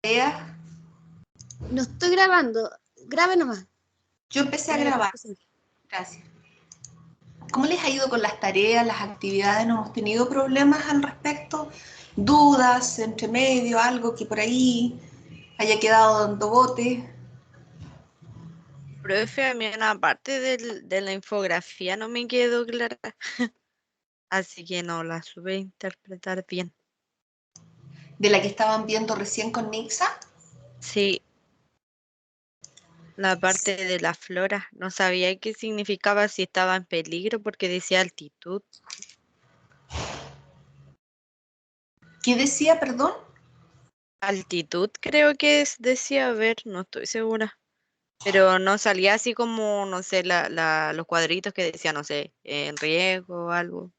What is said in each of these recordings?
Tareas. No estoy grabando, grabe nomás. Yo empecé a grabar. Gracias. ¿Cómo les ha ido con las tareas, las actividades? ¿No hemos tenido problemas al respecto? ¿Dudas, entre medio, algo que por ahí haya quedado dando bote? Profe, a mí una parte de la infografía no me quedó clara, así que no la supe interpretar bien. ¿De la que estaban viendo recién con Nixa? Sí, la parte de la flora, no sabía qué significaba si estaba en peligro porque decía altitud. ¿Qué decía, perdón? Altitud creo que decía, a ver, no estoy segura. Pero no salía así como, no sé, los cuadritos que decían, no sé, en riesgo o algo.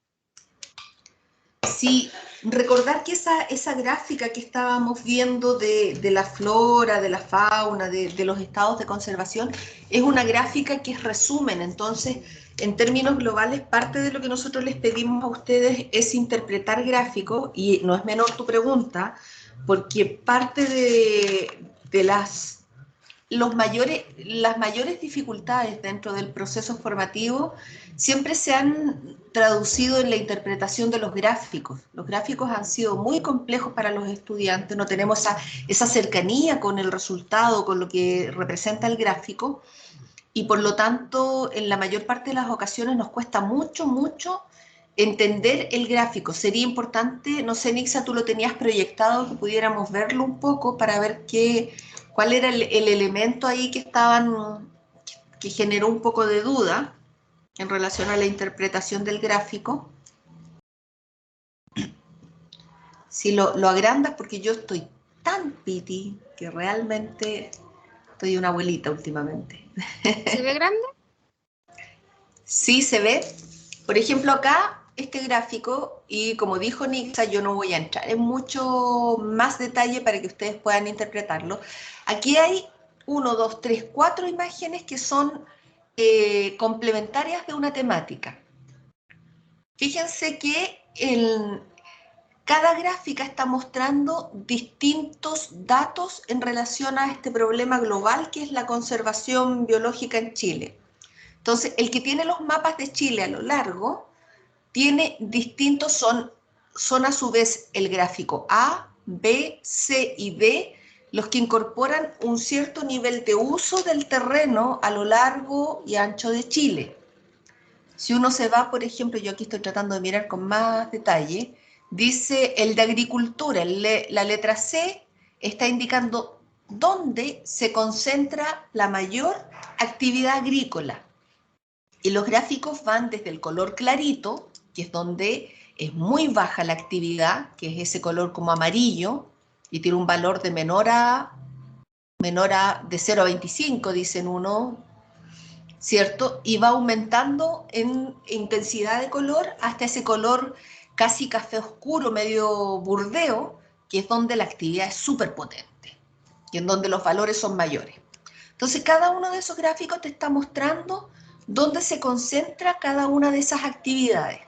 Sí, recordar que esa gráfica que estábamos viendo de la flora, de la fauna, de los estados de conservación, es una gráfica que es resumen. Entonces, en términos globales, parte de lo que nosotros les pedimos a ustedes es interpretar gráficos, y no es menor tu pregunta, porque parte de las mayores dificultades dentro del proceso formativo siempre se han traducido en la interpretación de los gráficos. Los gráficos han sido muy complejos para los estudiantes, no tenemos esa cercanía con el resultado, con lo que representa el gráfico, y por lo tanto, en la mayor parte de las ocasiones nos cuesta mucho entender el gráfico. Sería importante, no sé, Nixa, tú lo tenías proyectado, que pudiéramos verlo un poco para ver cuál era el elemento ahí que generó un poco de duda en relación a la interpretación del gráfico. Si lo agrandas, porque yo estoy tan piti que realmente estoy una abuelita últimamente. ¿Se ve grande? Sí se ve. Por ejemplo, acá este gráfico, y como dijo Nixa, yo no voy a entrar en mucho más detalle para que ustedes puedan interpretarlo. Aquí hay 1, 2, 3, 4 imágenes que son complementarias de una temática. Fíjense que cada gráfica está mostrando distintos datos en relación a este problema global que es la conservación biológica en Chile. Entonces, el que tiene los mapas de Chile a lo largo tiene distintos, son a su vez el gráfico A, B, C y D, los que incorporan un cierto nivel de uso del terreno a lo largo y ancho de Chile. Si uno se va, por ejemplo, yo aquí estoy tratando de mirar con más detalle, dice el de agricultura, la letra C está indicando dónde se concentra la mayor actividad agrícola. Y los gráficos van desde el color clarito, que es donde es muy baja la actividad, que es ese color como amarillo, y tiene un valor de menor a de 0 a 25, dicen uno, ¿cierto? Y va aumentando en intensidad de color hasta ese color casi café oscuro, medio burdeo, que es donde la actividad es súper potente y en donde los valores son mayores. Entonces, cada uno de esos gráficos te está mostrando dónde se concentra cada una de esas actividades.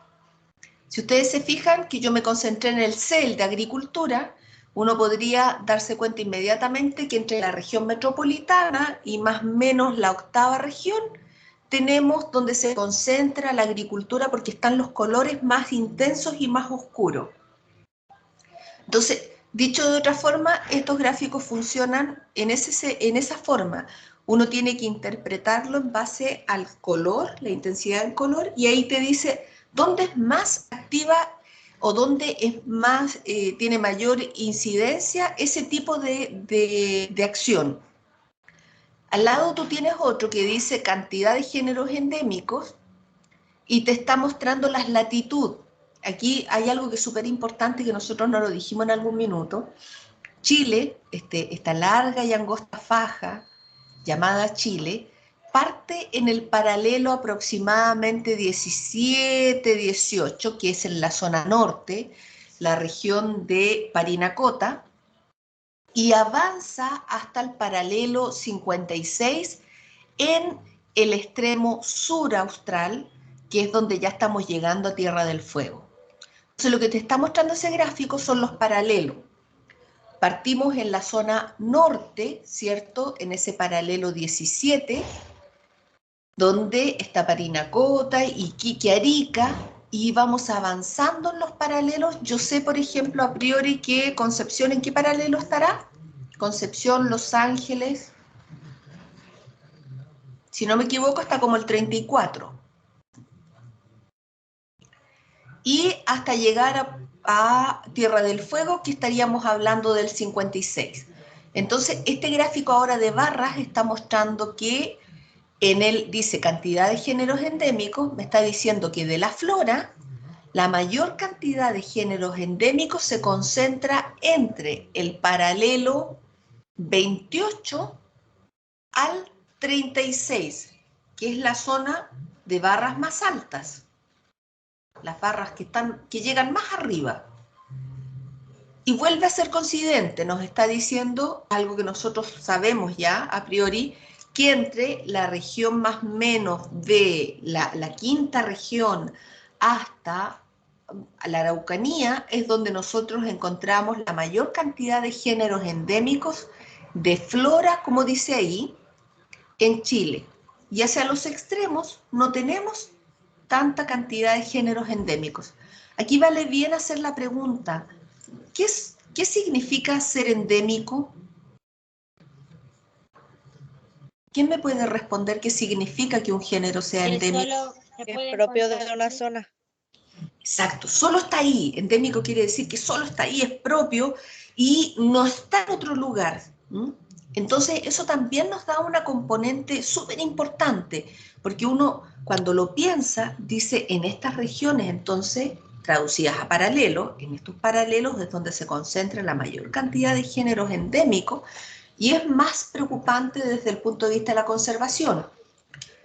Si ustedes se fijan que yo me concentré en el C, el de agricultura, uno podría darse cuenta inmediatamente que entre la región metropolitana y más o menos la octava región, tenemos donde se concentra la agricultura porque están los colores más intensos y más oscuros. Entonces, dicho de otra forma, estos gráficos funcionan en esa forma. Uno tiene que interpretarlo en base al color, la intensidad del color, y ahí te dice dónde es más activa o dónde es más, tiene mayor incidencia ese tipo de acción. Al lado tú tienes otro que dice cantidad de géneros endémicos y te está mostrando las latitudes. Aquí hay algo que es súper importante que nosotros no lo dijimos en algún minuto. Chile, esta larga y angosta faja llamada Chile, parte en el paralelo aproximadamente 17-18, que es en la zona norte, la región de Parinacota, y avanza hasta el paralelo 56 en el extremo sur austral, que es donde ya estamos llegando a Tierra del Fuego. Entonces, lo que te está mostrando ese gráfico son los paralelos Partimos en la zona norte, ¿cierto? En ese paralelo 17, donde está Parinacota, Iquique, Arica, y vamos avanzando en los paralelos. Yo sé, por ejemplo, a priori que Concepción, ¿en qué paralelo estará? Concepción, Los Ángeles, si no me equivoco, está como el 34. Y hasta llegar a Tierra del Fuego, que estaríamos hablando del 56. Entonces, este gráfico ahora de barras está mostrando que en él dice cantidad de géneros endémicos, me está diciendo que de la flora, la mayor cantidad de géneros endémicos se concentra entre el paralelo 28 al 36, que es la zona de barras más altas, las barras que llegan más arriba. Y vuelve a ser coincidente, nos está diciendo algo que nosotros sabemos ya a priori, que entre la región más o menos de la quinta región hasta la Araucanía es donde nosotros encontramos la mayor cantidad de géneros endémicos de flora, como dice ahí, en Chile. Y hacia los extremos no tenemos tanta cantidad de géneros endémicos. Aquí vale bien hacer la pregunta, ¿qué significa ser endémico? ¿Quién me puede responder qué significa que un género sea endémico? Solo se Es puede propio de encontrar. una zona. Exacto, solo está ahí. Endémico quiere decir que solo está ahí, es propio y no está en otro lugar. Entonces, eso también nos da una componente súper importante, porque uno cuando lo piensa, dice en estas regiones, entonces, traducidas a paralelos, en estos paralelos es donde se concentra la mayor cantidad de géneros endémicos y es más preocupante desde el punto de vista de la conservación,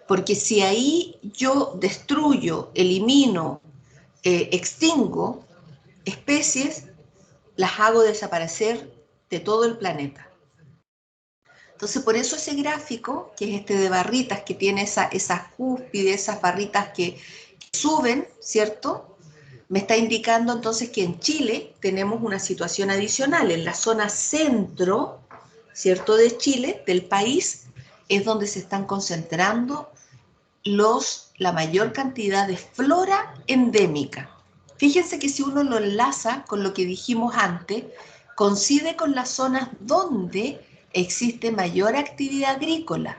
porque si ahí yo destruyo, elimino, extingo especies, las hago desaparecer de todo el planeta. Entonces, por eso ese gráfico, que es este de barritas, que tiene esas cúspides, esas barritas que suben, ¿cierto? Me está indicando entonces que en Chile tenemos una situación adicional. En la zona centro, ¿cierto?, de Chile, del país, es donde se están concentrando la mayor cantidad de flora endémica. Fíjense que si uno lo enlaza con lo que dijimos antes, coincide con las zonas donde existe mayor actividad agrícola,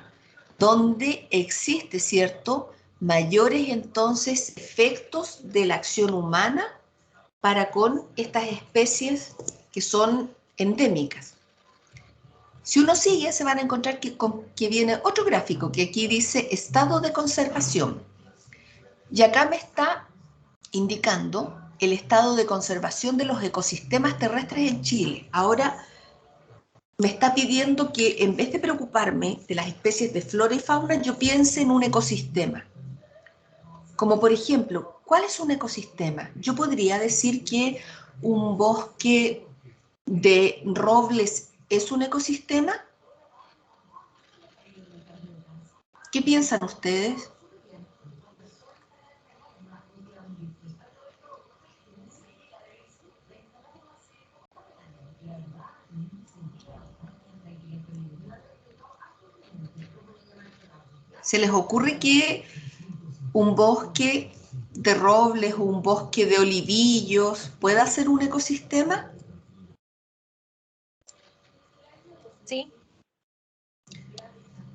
donde existe, ¿cierto?, mayores entonces efectos de la acción humana para con estas especies que son endémicas. Si uno sigue, se van a encontrar que viene otro gráfico, que aquí dice estado de conservación. Y acá me está indicando el estado de conservación de los ecosistemas terrestres en Chile. Ahora me está pidiendo que en vez de preocuparme de las especies de flora y fauna, yo piense en un ecosistema. Como por ejemplo, ¿cuál es un ecosistema? Yo podría decir que un bosque de robles es un ecosistema. ¿Qué piensan ustedes? ¿Se les ocurre que un bosque de robles o un bosque de olivillos pueda ser un ecosistema? Sí.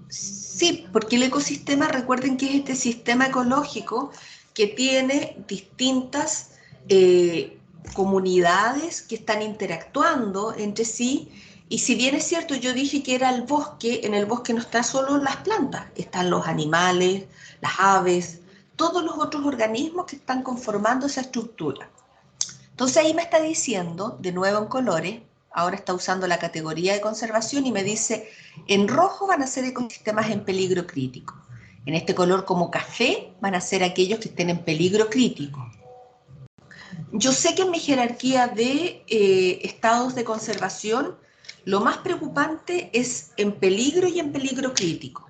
Sí, porque el ecosistema, recuerden que es este sistema ecológico que tiene distintas comunidades que están interactuando entre sí. Y si bien es cierto, yo dije que era el bosque, en el bosque no están solo las plantas, están los animales, las aves, todos los otros organismos que están conformando esa estructura. Entonces ahí me está diciendo, de nuevo en colores, ahora está usando la categoría de conservación y me dice, en rojo van a ser ecosistemas en peligro crítico. En este color como café van a ser aquellos que estén en peligro crítico. Yo sé que en mi jerarquía de estados de conservación, lo más preocupante es en peligro y en peligro crítico.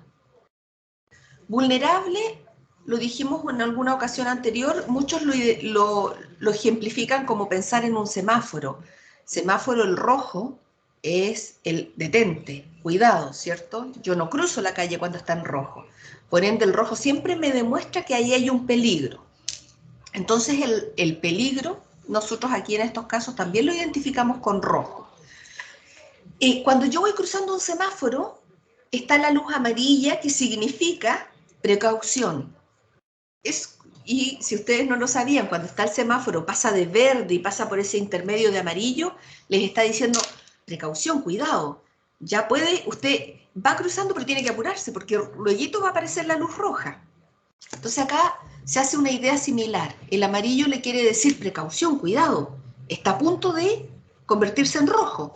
Vulnerable, lo dijimos en alguna ocasión anterior, muchos lo ejemplifican como pensar en un semáforo. Semáforo el rojo es el detente, cuidado, ¿cierto? Yo no cruzo la calle cuando está en rojo. Por ende, el rojo siempre me demuestra que ahí hay un peligro. Entonces, el peligro, nosotros aquí en estos casos también lo identificamos con rojo. Cuando yo voy cruzando un semáforo, está la luz amarilla que significa precaución. Y si ustedes no lo sabían, cuando está el semáforo, pasa de verde y pasa por ese intermedio de amarillo, les está diciendo, precaución, cuidado, ya puede, usted va cruzando pero tiene que apurarse porque luego va a aparecer la luz roja. Entonces acá se hace una idea similar. El amarillo le quiere decir precaución, cuidado, está a punto de convertirse en rojo.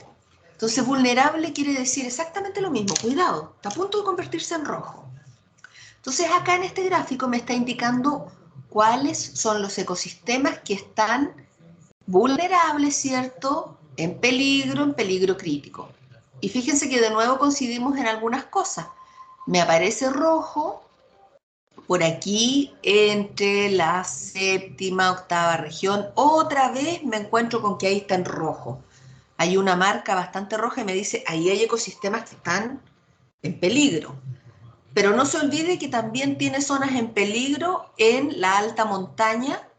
Entonces vulnerable quiere decir exactamente lo mismo, cuidado, está a punto de convertirse en rojo. Entonces acá en este gráfico me está indicando cuáles son los ecosistemas que están vulnerables, ¿cierto? En peligro crítico. Y fíjense que de nuevo coincidimos en algunas cosas. Me aparece rojo por aquí entre la séptima, octava región. Otra vez me encuentro con que ahí está en rojo. Hay una marca bastante roja y me dice, ahí hay ecosistemas que están en peligro. Pero no se olvide que también tiene zonas en peligro en la alta montaña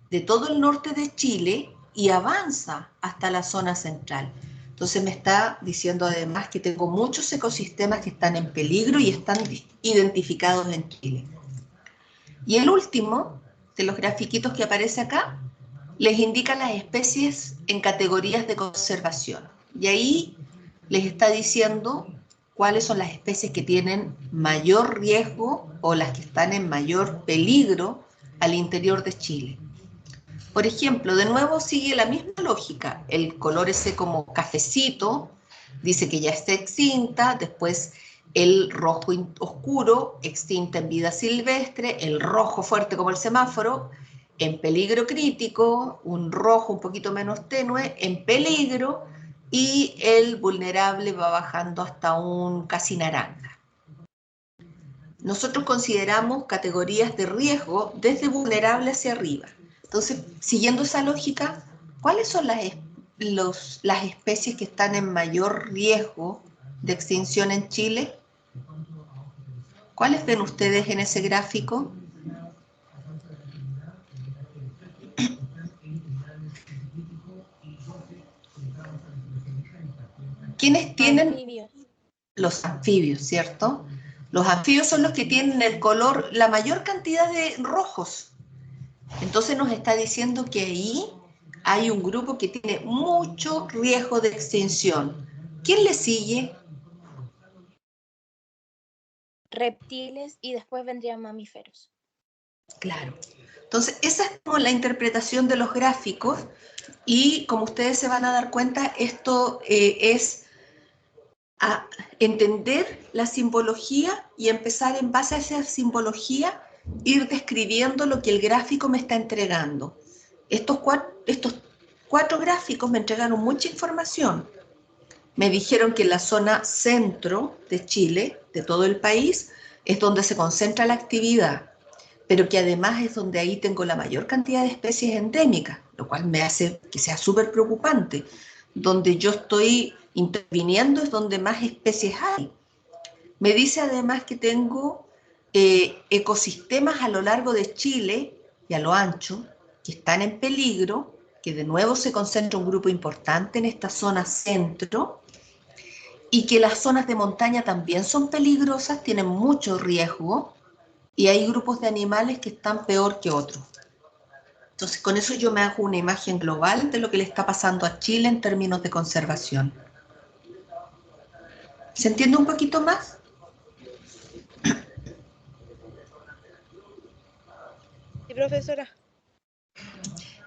de todo el norte de Chile y avanza hasta la zona central. Entonces me está diciendo además que tengo muchos ecosistemas que están en peligro y están identificados en Chile. Y el último de los grafiquitos que aparece acá les indica las especies en categorías de conservación. Y ahí les está diciendo cuáles son las especies que tienen mayor riesgo o las que están en mayor peligro al interior de Chile. Por ejemplo, de nuevo sigue la misma lógica. El color ese como cafecito dice que ya está extinta, después el rojo oscuro, extinta en vida silvestre, el rojo fuerte como el semáforo, en peligro crítico, un rojo un poquito menos tenue, en peligro, y el vulnerable va bajando hasta un casi naranja. Nosotros consideramos categorías de riesgo desde vulnerable hacia arriba. Entonces, siguiendo esa lógica, ¿cuáles son las especies que están en mayor riesgo de extinción en Chile? ¿Cuáles ven ustedes en ese gráfico? ¿Quiénes tienen? Anfibios. Los anfibios, ¿cierto? Los anfibios son los que tienen el color, la mayor cantidad de rojos. Entonces nos está diciendo que ahí hay un grupo que tiene mucho riesgo de extinción. ¿Quién le sigue? Reptiles y después vendrían mamíferos. Claro. Entonces, esa es como la interpretación de los gráficos y como ustedes se van a dar cuenta, esto es a entender la simbología y empezar en base a esa simbología ir describiendo lo que el gráfico me está entregando. Estos cuatro gráficos me entregaron mucha información. Me dijeron que en la zona centro de Chile, de todo el país, es donde se concentra la actividad, pero que además es donde ahí tengo la mayor cantidad de especies endémicas, lo cual me hace que sea súper preocupante. Donde yo estoy interviniendo es donde más especies hay. Me dice además que tengo ecosistemas a lo largo de Chile y a lo ancho que están en peligro, que de nuevo se concentra un grupo importante en esta zona centro, y que las zonas de montaña también son peligrosas, tienen mucho riesgo, y hay grupos de animales que están peor que otros. Entonces, con eso yo me hago una imagen global de lo que le está pasando a Chile en términos de conservación. ¿Se entiende un poquito más? Sí, profesora.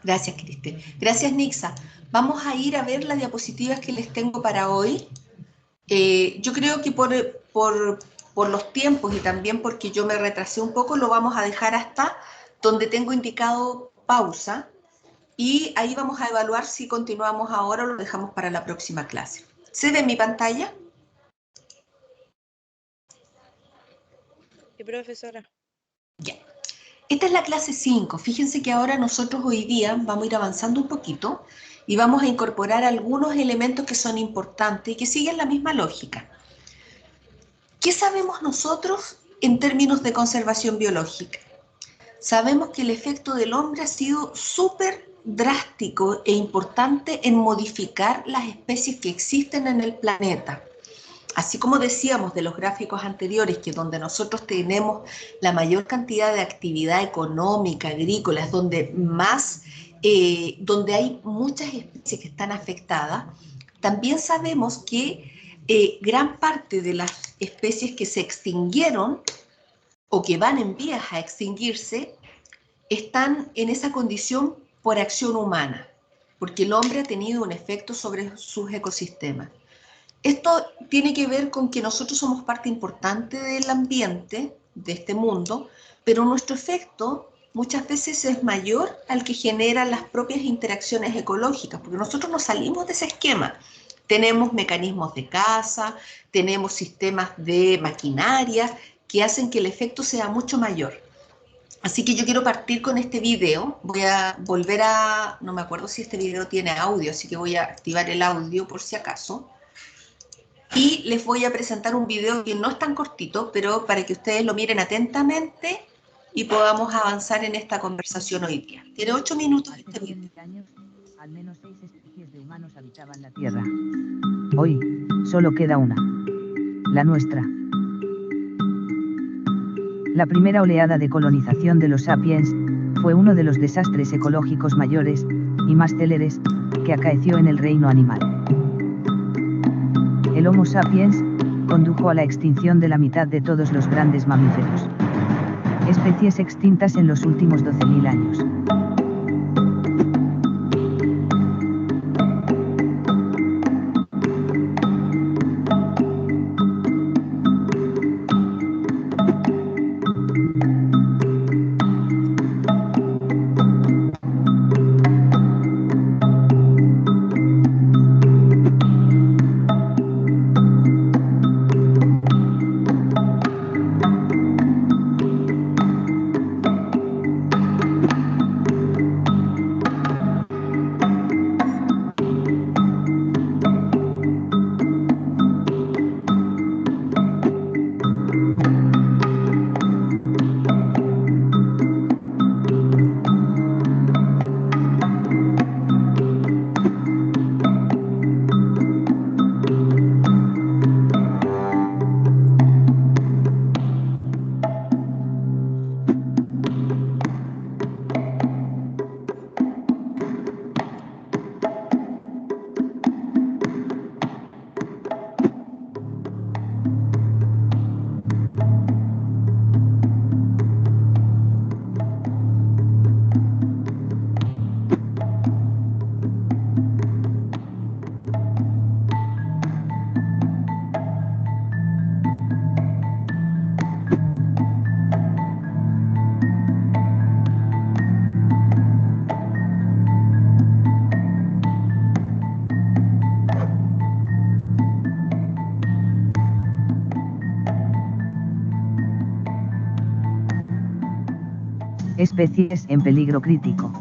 Gracias, Cristel. Gracias, Nixa. Vamos a ir a ver las diapositivas que les tengo para hoy. Yo creo que por los tiempos y también porque yo me retrasé un poco, lo vamos a dejar hasta donde tengo indicado pausa y ahí vamos a evaluar si continuamos ahora o lo dejamos para la próxima clase. ¿Se ve mi pantalla? Sí, profesora. Ya. Esta es la clase 5. Fíjense que ahora nosotros hoy día vamos a ir avanzando un poquito y vamos a incorporar algunos elementos que son importantes y que siguen la misma lógica. ¿Qué sabemos nosotros en términos de conservación biológica? Sabemos que el efecto del hombre ha sido súper drástico e importante en modificar las especies que existen en el planeta. Así como decíamos de los gráficos anteriores, que donde nosotros tenemos la mayor cantidad de actividad económica, agrícola, es donde donde hay muchas especies que están afectadas, también sabemos que gran parte de las especies que se extinguieron o que van en vías a extinguirse están en esa condición por acción humana, porque el hombre ha tenido un efecto sobre sus ecosistemas. Esto tiene que ver con que nosotros somos parte importante del ambiente, de este mundo, pero nuestro efecto muchas veces es mayor al que generan las propias interacciones ecológicas, porque nosotros no salimos de ese esquema. Tenemos mecanismos de caza, tenemos sistemas de maquinaria que hacen que el efecto sea mucho mayor. Así que yo quiero partir con este video. Voy a volver a... No me acuerdo si este video tiene audio, así que voy a activar el audio por si acaso. Y les voy a presentar un video que no es tan cortito, pero para que ustedes lo miren atentamente y podamos avanzar en esta conversación hoy día. Tiene 8 minutos este video. Al menos 6 especies de humanos habitaban la Tierra. Hoy, solo queda una. La nuestra. La primera oleada de colonización de los sapiens fue uno de los desastres ecológicos mayores y más céleres que acaeció en el reino animal. El Homo sapiens condujo a la extinción de la mitad de todos los grandes mamíferos. Especies extintas en los últimos 12.000 años. Especies en peligro crítico.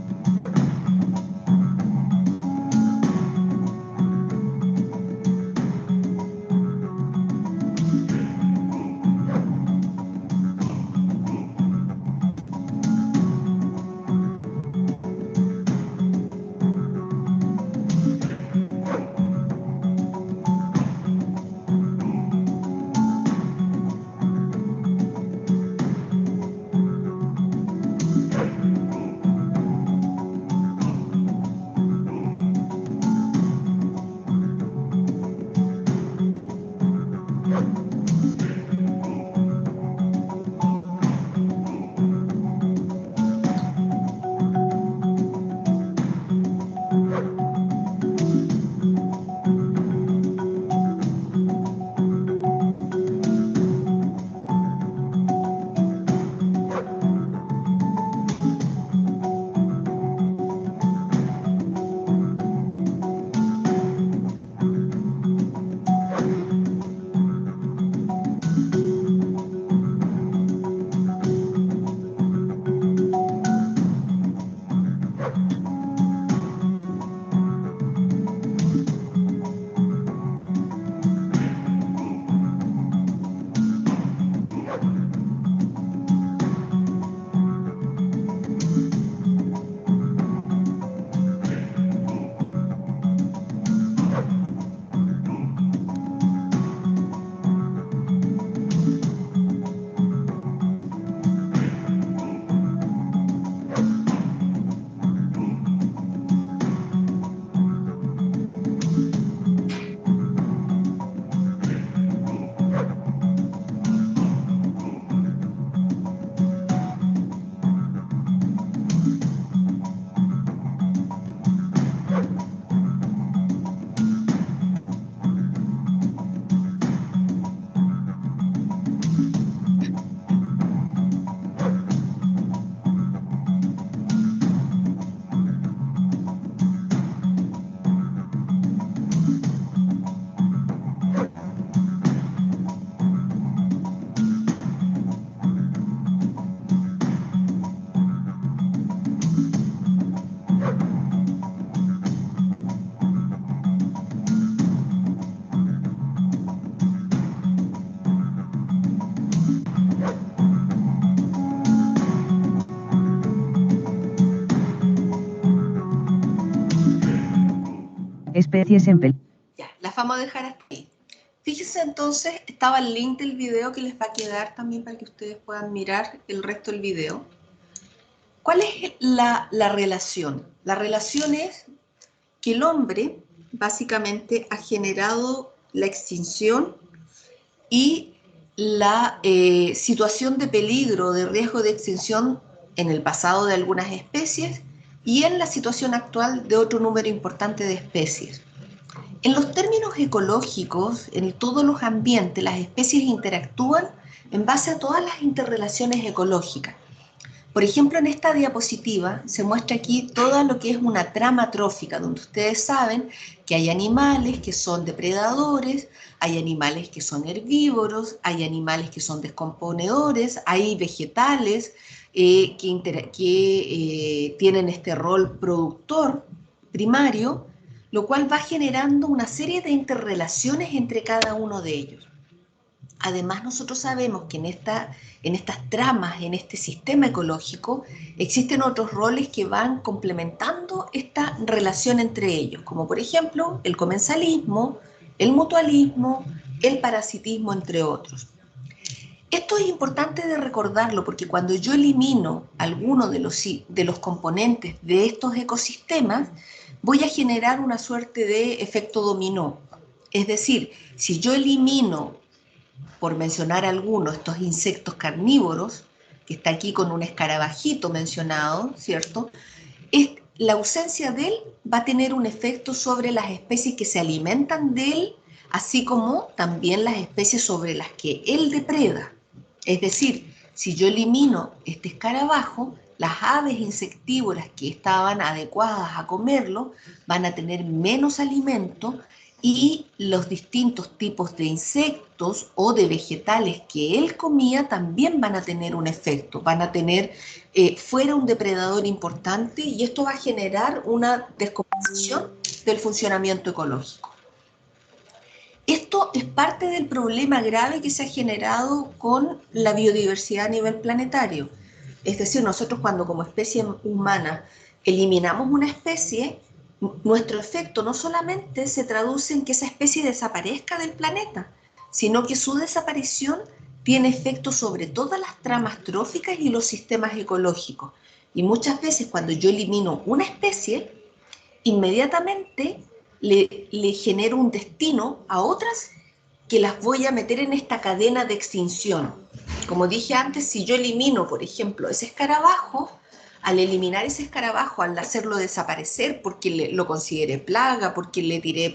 Especies en peligro. Ya, las vamos a dejar hasta ahí. Fíjense entonces, estaba el link del video que les va a quedar también para que ustedes puedan mirar el resto del video. ¿Cuál es la relación? La relación es que el hombre básicamente ha generado la extinción y la situación de peligro, de riesgo de extinción en el pasado de algunas especies y en la situación actual de otro número importante de especies. En los términos ecológicos, en todos los ambientes, las especies interactúan en base a todas las interrelaciones ecológicas. Por ejemplo, en esta diapositiva se muestra aquí todo lo que es una trama trófica, donde ustedes saben que hay animales que son depredadores, hay animales que son herbívoros, hay animales que son descomponedores, hay vegetales que tienen este rol productor primario, lo cual va generando una serie de interrelaciones entre cada uno de ellos. Además, nosotros sabemos que en estas tramas, en este sistema ecológico, existen otros roles que van complementando esta relación entre ellos, como por ejemplo el comensalismo, el mutualismo, el parasitismo, entre otros. Esto es importante de recordarlo porque cuando yo elimino alguno de los componentes de estos ecosistemas, voy a generar una suerte de efecto dominó. Es decir, si yo elimino, por mencionar algunos, estos insectos carnívoros, que está aquí con un escarabajito mencionado, ¿cierto? La ausencia de él va a tener un efecto sobre las especies que se alimentan de él, así como también las especies sobre las que él depreda. Es decir, si yo elimino este escarabajo, las aves insectívoras que estaban adecuadas a comerlo van a tener menos alimento y los distintos tipos de insectos o de vegetales que él comía también van a tener un efecto, van a tener fuera un depredador importante y esto va a generar una descomposición del funcionamiento ecológico. Esto es parte del problema grave que se ha generado con la biodiversidad a nivel planetario. Es decir, nosotros cuando como especie humana eliminamos una especie, nuestro efecto no solamente se traduce en que esa especie desaparezca del planeta, sino que su desaparición tiene efectos sobre todas las tramas tróficas y los sistemas ecológicos. Y muchas veces cuando yo elimino una especie, inmediatamente le genero un destino a otras que las voy a meter en esta cadena de extinción. Como dije antes, si yo elimino, por ejemplo, ese escarabajo, al eliminar ese escarabajo, al hacerlo desaparecer porque lo consideré plaga, porque le tiré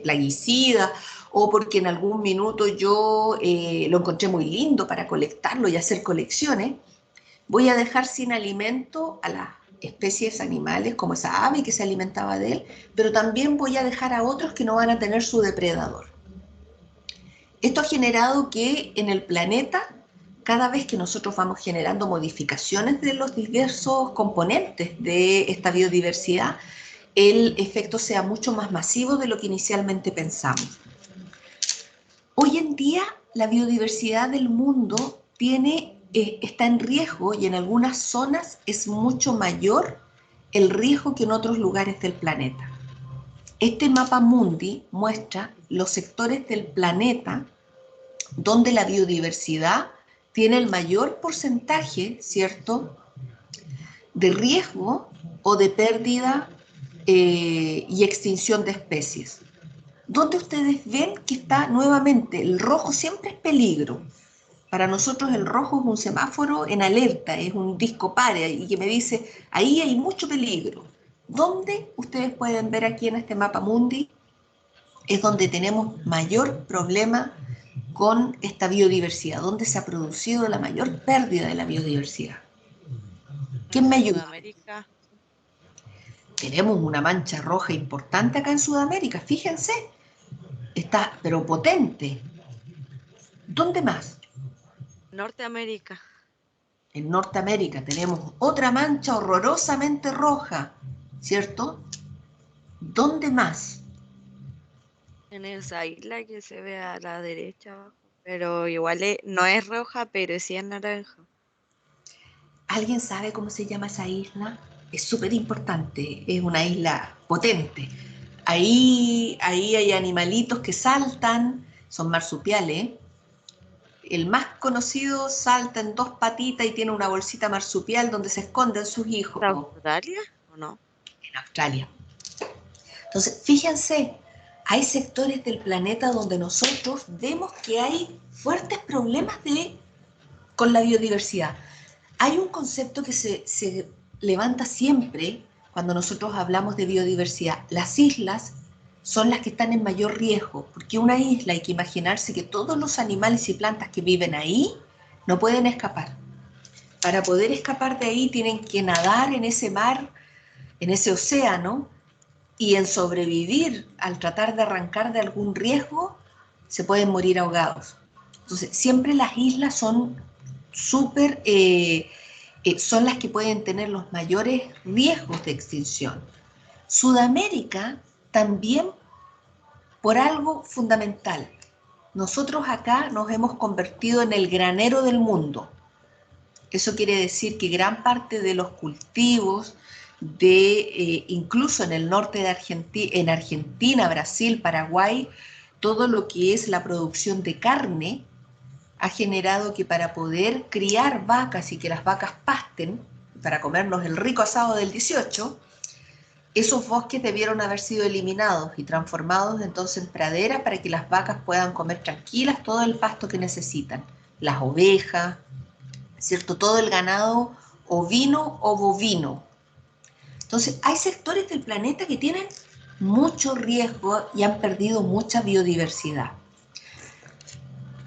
plaguicida o porque en algún minuto yo lo encontré muy lindo para colectarlo y hacer colecciones, voy a dejar sin alimento a las especies animales como esa ave que se alimentaba de él, pero también voy a dejar a otros que no van a tener su depredador. Esto ha generado que en el planeta, cada vez que nosotros vamos generando modificaciones de los diversos componentes de esta biodiversidad, el efecto sea mucho más masivo de lo que inicialmente pensamos. Hoy en día, la biodiversidad del mundo está en riesgo y en algunas zonas es mucho mayor el riesgo que en otros lugares del planeta. Este mapa mundi muestra los sectores del planeta donde la biodiversidad tiene el mayor porcentaje, ¿cierto?, de riesgo o de pérdida y extinción de especies. Donde ustedes ven que está nuevamente, el rojo siempre es peligro. Para nosotros el rojo es un semáforo en alerta, es un disco pare y que me dice, ahí hay mucho peligro. Donde ustedes pueden ver aquí en este mapa mundi es donde tenemos mayor problema con esta biodiversidad, donde se ha producido la mayor pérdida de la biodiversidad. ¿Quién me ayuda? Sudamérica. Tenemos una mancha roja importante acá en Sudamérica, fíjense, está pero potente. ¿Dónde más? Norteamérica. En Norteamérica tenemos otra mancha horrorosamente roja, ¿cierto? ¿Dónde más? En esa isla que se ve a la derecha abajo. Pero igual no es roja, pero sí es naranja. ¿Alguien sabe cómo se llama esa isla? Es súper importante, es una isla potente. Ahí hay animalitos que saltan, son marsupiales. El más conocido salta en 2 patitas y tiene una bolsita marsupial donde se esconden sus hijos. ¿Australia o no? En Australia. Entonces, fíjense, hay sectores del planeta donde nosotros vemos que hay fuertes problemas con la biodiversidad. Hay un concepto que se levanta siempre cuando nosotros hablamos de biodiversidad. Las islas son las que están en mayor riesgo, porque una isla hay que imaginarse que todos los animales y plantas que viven ahí no pueden escapar. Para poder escapar de ahí tienen que nadar en ese mar, en ese océano, y en sobrevivir al tratar de arrancar de algún riesgo, se pueden morir ahogados. Entonces, siempre las islas son son las que pueden tener los mayores riesgos de extinción. Sudamérica también por algo fundamental. Nosotros acá nos hemos convertido en el granero del mundo. Eso quiere decir que gran parte de los cultivos, incluso en el norte de Argentina, en Argentina, Brasil, Paraguay, todo lo que es la producción de carne ha generado que para poder criar vacas y que las vacas pasten, para comernos el rico asado del 18, esos bosques debieron haber sido eliminados y transformados entonces en pradera para que las vacas puedan comer tranquilas todo el pasto que necesitan, las ovejas, ¿cierto? Todo el ganado ovino o bovino. Entonces, hay sectores del planeta que tienen mucho riesgo y han perdido mucha biodiversidad.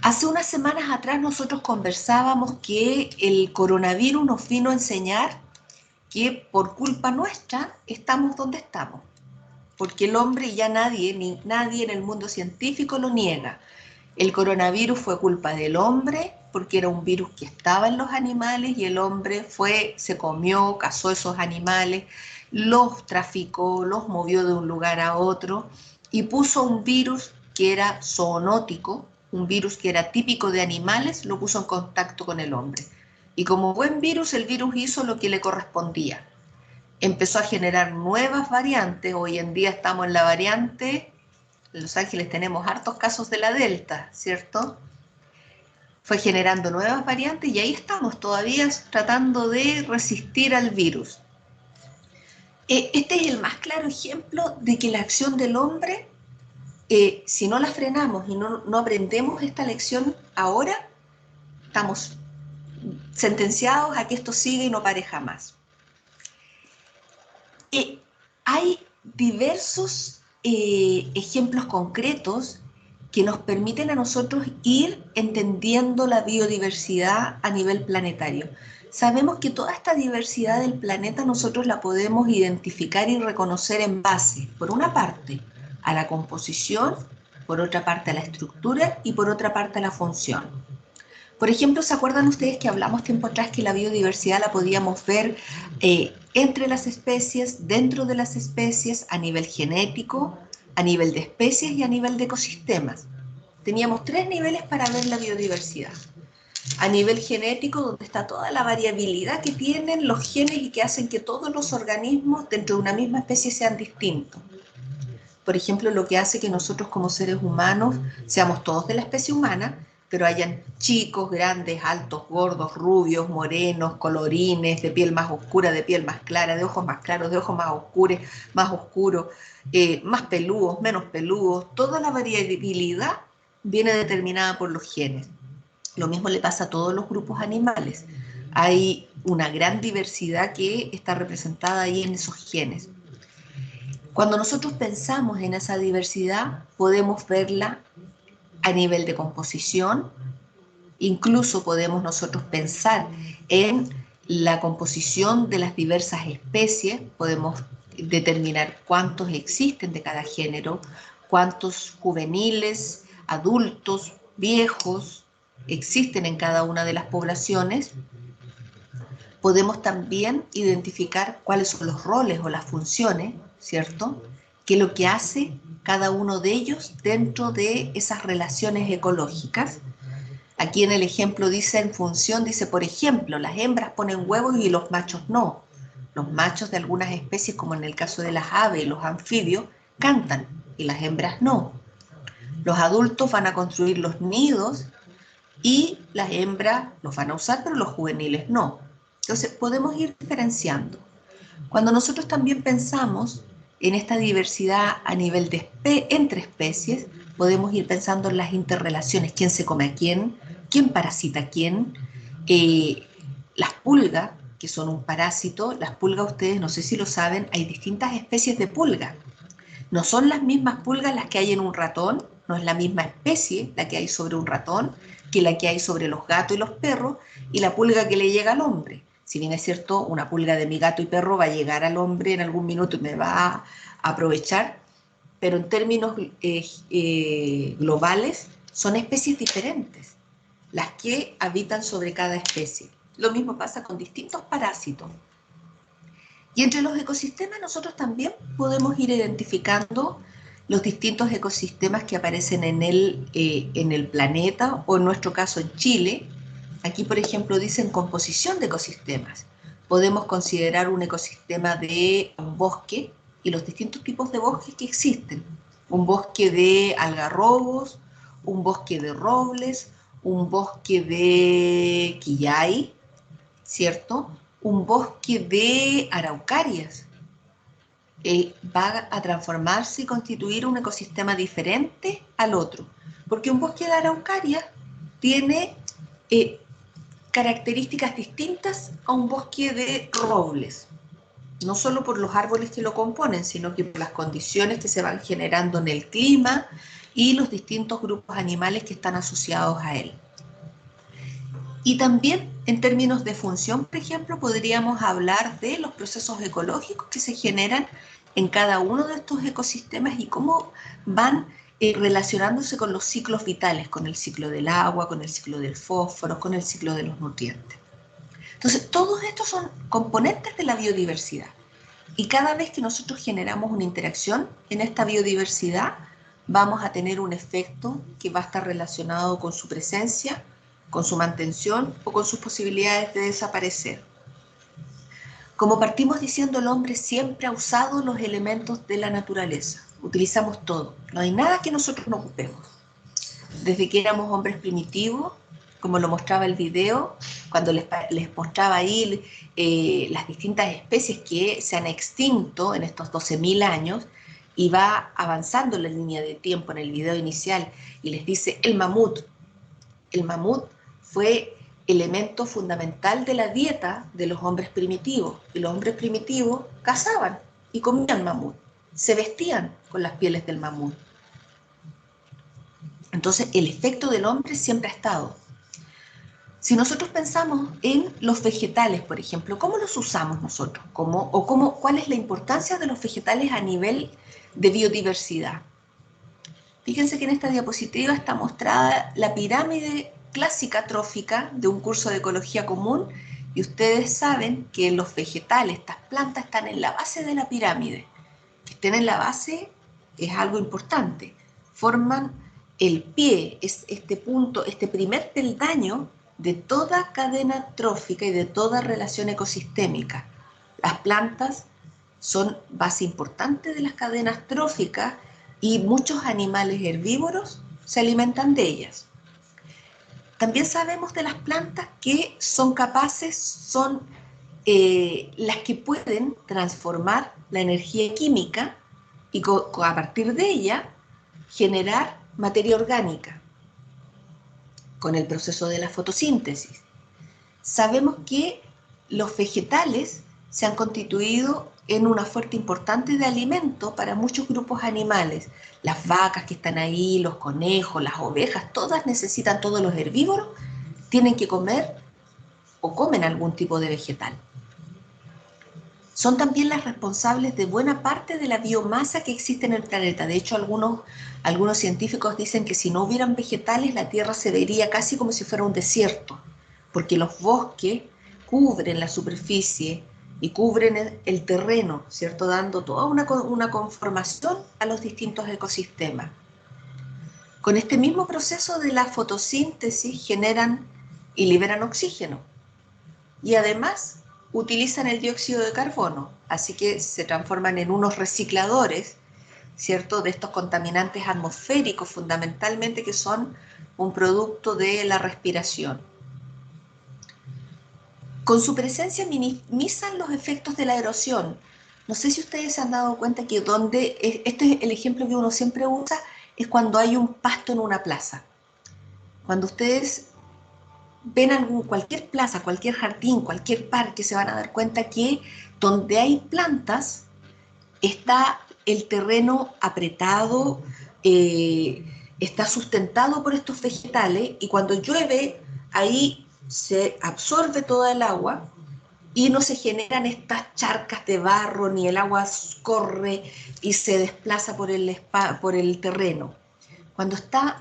Hace unas semanas atrás nosotros conversábamos que el coronavirus nos vino a enseñar que por culpa nuestra estamos donde estamos, porque el hombre, y ya nadie en el mundo científico lo niega, el coronavirus fue culpa del hombre, porque era un virus que estaba en los animales y el hombre se comió, cazó esos animales, los traficó, los movió de un lugar a otro y puso un virus que era zoonótico, un virus que era típico de animales, lo puso en contacto con el hombre. Y como buen virus, el virus hizo lo que le correspondía. Empezó a generar nuevas variantes. Hoy en día estamos en la variante, en Los Ángeles tenemos hartos casos de la Delta, ¿cierto? Fue generando nuevas variantes y ahí estamos todavía tratando de resistir al virus. Este es el más claro ejemplo de que la acción del hombre, si no la frenamos y no aprendemos esta lección ahora, estamos sentenciados a que esto siga y no pare jamás. Hay diversos ejemplos concretos que nos permiten a nosotros ir entendiendo la biodiversidad a nivel planetario. Sabemos que toda esta diversidad del planeta nosotros la podemos identificar y reconocer en base, por una parte, a la composición, por otra parte a la estructura y por otra parte a la función. Por ejemplo, ¿se acuerdan ustedes que hablamos tiempo atrás que la biodiversidad la podíamos ver entre las especies, dentro de las especies, a nivel genético, a nivel de especies y a nivel de ecosistemas? Teníamos 3 niveles para ver la biodiversidad. A nivel genético, donde está toda la variabilidad que tienen los genes y que hacen que todos los organismos dentro de una misma especie sean distintos. Por ejemplo, lo que hace que nosotros como seres humanos seamos todos de la especie humana, pero hayan chicos, grandes, altos, gordos, rubios, morenos, colorines, de piel más oscura, de piel más clara, de ojos más claros, de ojos más oscuros, más peludos, menos peludos. Toda la variabilidad viene determinada por los genes. Lo mismo le pasa a todos los grupos animales. Hay una gran diversidad que está representada ahí en esos genes. Cuando nosotros pensamos en esa diversidad, podemos verla a nivel de composición, incluso podemos nosotros pensar en la composición de las diversas especies, podemos determinar cuántos existen de cada género, cuántos juveniles, adultos, viejos existen en cada una de las poblaciones. Podemos también identificar cuáles son los roles o las funciones, ¿cierto?, qué es lo que hace cada uno de ellos dentro de esas relaciones ecológicas. Aquí en el ejemplo dice, en función, dice, por ejemplo, las hembras ponen huevos y los machos no. Los machos de algunas especies, como en el caso de las aves y los anfibios, cantan y las hembras no. Los adultos van a construir los nidos y las hembras los van a usar, pero los juveniles no. Entonces podemos ir diferenciando. Cuando nosotros también pensamos en esta diversidad a nivel de entre especies, podemos ir pensando en las interrelaciones, quién se come a quién parasita a quién. Las pulgas, que son un parásito, las pulgas ustedes no sé si lo saben, hay distintas especies de pulga. No son las mismas pulgas las que hay en un ratón, no es la misma especie la que hay sobre un ratón que la que hay sobre los gatos y los perros y la pulga que le llega al hombre. Si bien es cierto, una pulga de mi gato y perro va a llegar al hombre en algún minuto y me va a aprovechar, pero en términos globales son especies diferentes las que habitan sobre cada especie. Lo mismo pasa con distintos parásitos. Y entre los ecosistemas nosotros también podemos ir identificando los distintos ecosistemas que aparecen en el planeta o en nuestro caso en Chile. Aquí, por ejemplo, dicen composición de ecosistemas. Podemos considerar un ecosistema de un bosque y los distintos tipos de bosques que existen. Un bosque de algarrobos, un bosque de robles, un bosque de quillay, ¿cierto? Un bosque de araucarias. Va a transformarse y constituir un ecosistema diferente al otro, porque un bosque de araucarias tiene características distintas a un bosque de robles, no solo por los árboles que lo componen, sino que por las condiciones que se van generando en el clima y los distintos grupos animales que están asociados a él. Y también en términos de función, por ejemplo, podríamos hablar de los procesos ecológicos que se generan en cada uno de estos ecosistemas y cómo van relacionándose con los ciclos vitales, con el ciclo del agua, con el ciclo del fósforo, con el ciclo de los nutrientes. Entonces, todos estos son componentes de la biodiversidad. Y cada vez que nosotros generamos una interacción en esta biodiversidad, vamos a tener un efecto que va a estar relacionado con su presencia, con su mantención o con sus posibilidades de desaparecer. Como partimos diciendo, el hombre siempre ha usado los elementos de la naturaleza. Utilizamos todo. No hay nada que nosotros no ocupemos. Desde que éramos hombres primitivos, como lo mostraba el video, cuando les mostraba ahí las distintas especies que se han extinto en estos 12.000 años, y va avanzando la línea de tiempo en el video inicial y les dice el mamut. El mamut fue elemento fundamental de la dieta de los hombres primitivos. Y los hombres primitivos cazaban y comían mamut. Se vestían con las pieles del mamut. Entonces, el efecto del hombre siempre ha estado. Si nosotros pensamos en los vegetales, por ejemplo, ¿cómo los usamos nosotros? ¿Cuál es la importancia de los vegetales a nivel de biodiversidad? Fíjense que en esta diapositiva está mostrada la pirámide clásica trófica de un curso de ecología común y ustedes saben que los vegetales, estas plantas, están en la base de la pirámide. Que estén en la base es algo importante. Forman el pie, es este punto, este primer peldaño de toda cadena trófica y de toda relación ecosistémica. Las plantas son base importante de las cadenas tróficas y muchos animales herbívoros se alimentan de ellas. También sabemos de las plantas que son capaces, son las que pueden transformar la energía química y a partir de ella generar materia orgánica con el proceso de la fotosíntesis. Sabemos que los vegetales se han constituido en una fuente importante de alimento para muchos grupos animales. Las vacas que están ahí, los conejos, las ovejas, todas necesitan, todos los herbívoros tienen que comer o comen algún tipo de vegetal. Son también las responsables de buena parte de la biomasa que existe en el planeta. De hecho, algunos científicos dicen que si no hubieran vegetales, la Tierra se vería casi como si fuera un desierto, porque los bosques cubren la superficie y cubren el terreno, ¿cierto? Dando toda una conformación a los distintos ecosistemas. Con este mismo proceso de la fotosíntesis generan y liberan oxígeno. Y además utilizan el dióxido de carbono, así que se transforman en unos recicladores ¿cierto?, de estos contaminantes atmosféricos fundamentalmente, que son un producto de la respiración. Con su presencia minimizan los efectos de la erosión. No sé si ustedes se han dado cuenta que este es el ejemplo que uno siempre usa, es cuando hay un pasto en una plaza. Cuando ustedes ven cualquier plaza, cualquier jardín, cualquier parque, se van a dar cuenta que donde hay plantas está el terreno apretado, está sustentado por estos vegetales, y cuando llueve ahí se absorbe toda el agua y no se generan estas charcas de barro, ni el agua corre y se desplaza por el terreno. Cuando está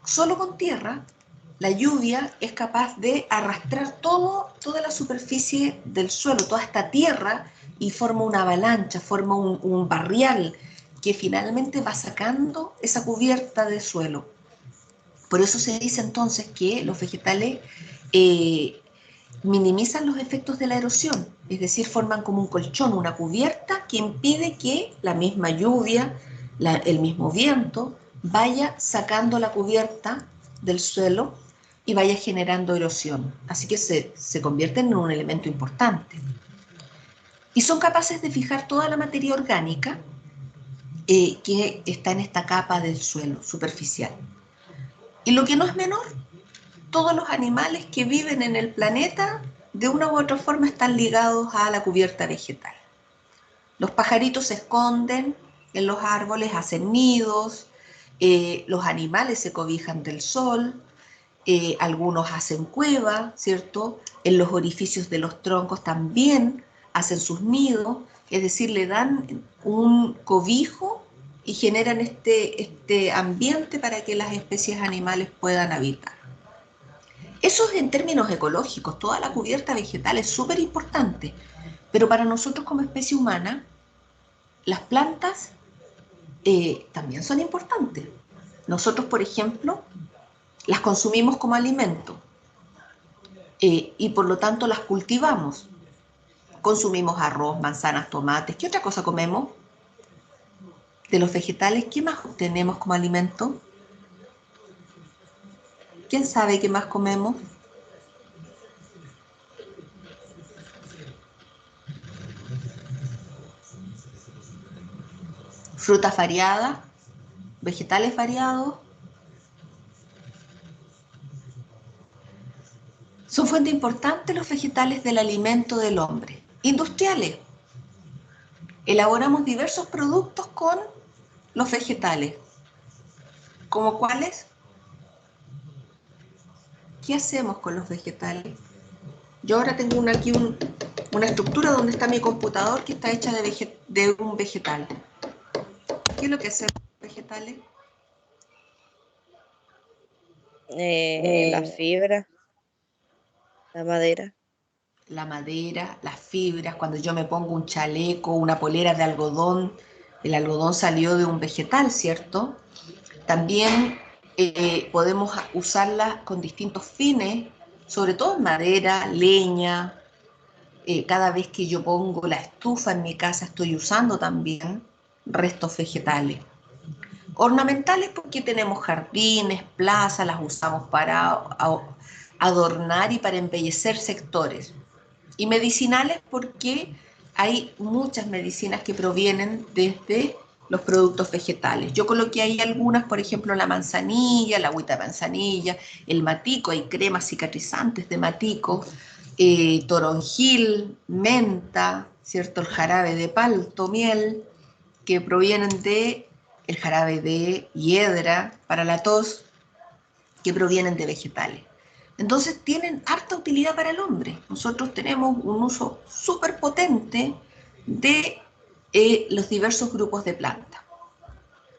solo con tierra, la lluvia es capaz de arrastrar toda la superficie del suelo, toda esta tierra, y forma una avalancha, forma un barrial que finalmente va sacando esa cubierta de suelo. Por eso se dice entonces que los vegetales minimizan los efectos de la erosión, es decir, forman como un colchón, una cubierta que impide que la misma lluvia, el mismo viento, vaya sacando la cubierta del suelo y vaya generando erosión. Así que se convierten en un elemento importante. Y son capaces de fijar toda la materia orgánica que está en esta capa del suelo superficial. Y lo que no es menor, todos los animales que viven en el planeta de una u otra forma están ligados a la cubierta vegetal. Los pajaritos se esconden en los árboles, hacen nidos, los animales se cobijan del sol, algunos hacen cueva, ¿cierto? En los orificios de los troncos también hacen sus nidos, es decir, le dan un cobijo y generan este ambiente para que las especies animales puedan habitar. Eso es en términos ecológicos, toda la cubierta vegetal es súper importante, pero para nosotros como especie humana, las plantas también son importantes. Nosotros, por ejemplo, las consumimos como alimento y por lo tanto las cultivamos. Consumimos arroz, manzanas, tomates. ¿Qué otra cosa comemos? De los vegetales, ¿qué más obtenemos como alimento? ¿Quién sabe qué más comemos? Frutas variadas, vegetales variados. Son fuente importante los vegetales del alimento del hombre. Industriales. Elaboramos diversos productos con los vegetales. ¿Cómo cuáles? ¿Qué hacemos con los vegetales? Yo ahora tengo aquí una estructura donde está mi computador que está hecha de un vegetal. ¿Qué es lo que hacemos con los vegetales? La fibra, la madera. La madera, las fibras. Cuando yo me pongo un chaleco, una polera de algodón, el algodón salió de un vegetal, ¿cierto? También podemos usarla con distintos fines, sobre todo en madera, leña. Cada vez que yo pongo la estufa en mi casa estoy usando también restos vegetales. Ornamentales porque tenemos jardines, plazas, las usamos para adornar y para embellecer sectores. Y medicinales porque hay muchas medicinas que provienen desde los productos vegetales. Yo coloqué ahí algunas, por ejemplo, la manzanilla, la agüita de manzanilla, el matico, hay cremas cicatrizantes de matico, toronjil, menta, ¿cierto? El jarabe de palto, miel, que provienen de el jarabe de hiedra para la tos, que provienen de vegetales. Entonces tienen harta utilidad para el hombre. Nosotros tenemos un uso súper potente de los diversos grupos de plantas.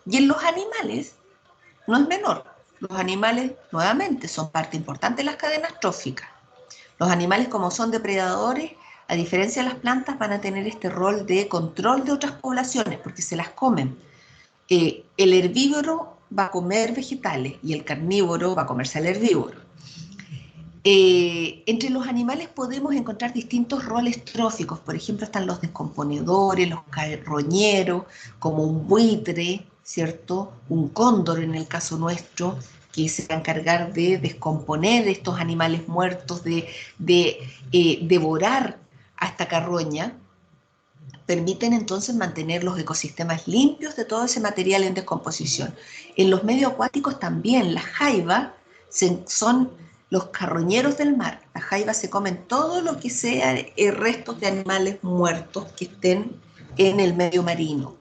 Y en los animales no es menor. Los animales, nuevamente, son parte importante de las cadenas tróficas. Los animales, como son depredadores, a diferencia de las plantas, van a tener este rol de control de otras poblaciones porque se las comen. El herbívoro va a comer vegetales y el carnívoro va a comerse al herbívoro. Entre los animales podemos encontrar distintos roles tróficos. Por ejemplo, están los descomponedores, los carroñeros, como un buitre, ¿cierto? Un cóndor en el caso nuestro, que se va a encargar de descomponer estos animales muertos, de devorar a esta carroña. Permiten entonces mantener los ecosistemas limpios de todo ese material en descomposición. En los medios acuáticos también, las jaivas son los carroñeros del mar. Las jaivas se comen todo lo que sea restos de animales muertos que estén en el medio marino.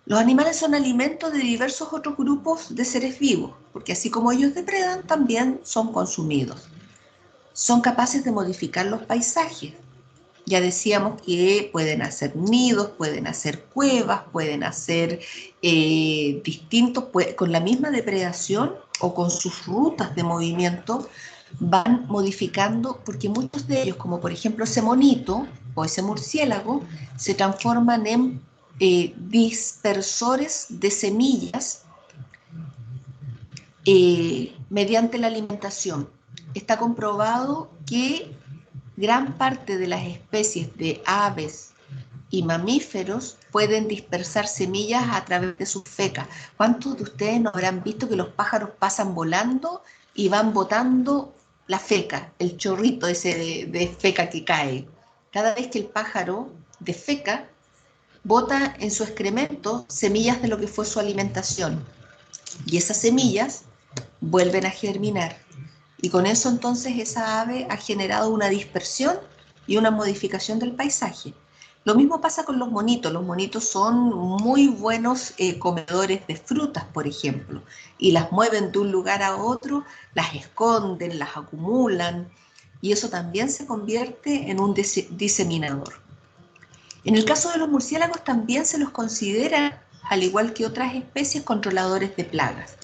Los animales son alimentos de diversos otros grupos de seres vivos, porque así como ellos depredan, también son consumidos. Son capaces de modificar los paisajes. Ya decíamos que pueden hacer nidos, pueden hacer cuevas, pueden hacer distintos, con la misma depredación o con sus rutas de movimiento, van modificando, porque muchos de ellos, como por ejemplo ese monito o ese murciélago, se transforman en dispersores de semillas mediante la alimentación. Está comprobado que gran parte de las especies de aves y mamíferos pueden dispersar semillas a través de sus fecas. ¿Cuántos de ustedes no habrán visto que los pájaros pasan volando y van botando la feca, el chorrito ese de feca que cae? Cada vez que el pájaro defeca, bota en su excremento semillas de lo que fue su alimentación. Y esas semillas vuelven a germinar. Y con eso entonces esa ave ha generado una dispersión y una modificación del paisaje. Lo mismo pasa con los monitos. Los monitos son muy buenos comedores de frutas, por ejemplo, y las mueven de un lugar a otro, las esconden, las acumulan, y eso también se convierte en un diseminador. En el caso de los murciélagos también se los considera, al igual que otras especies, controladores de plagas.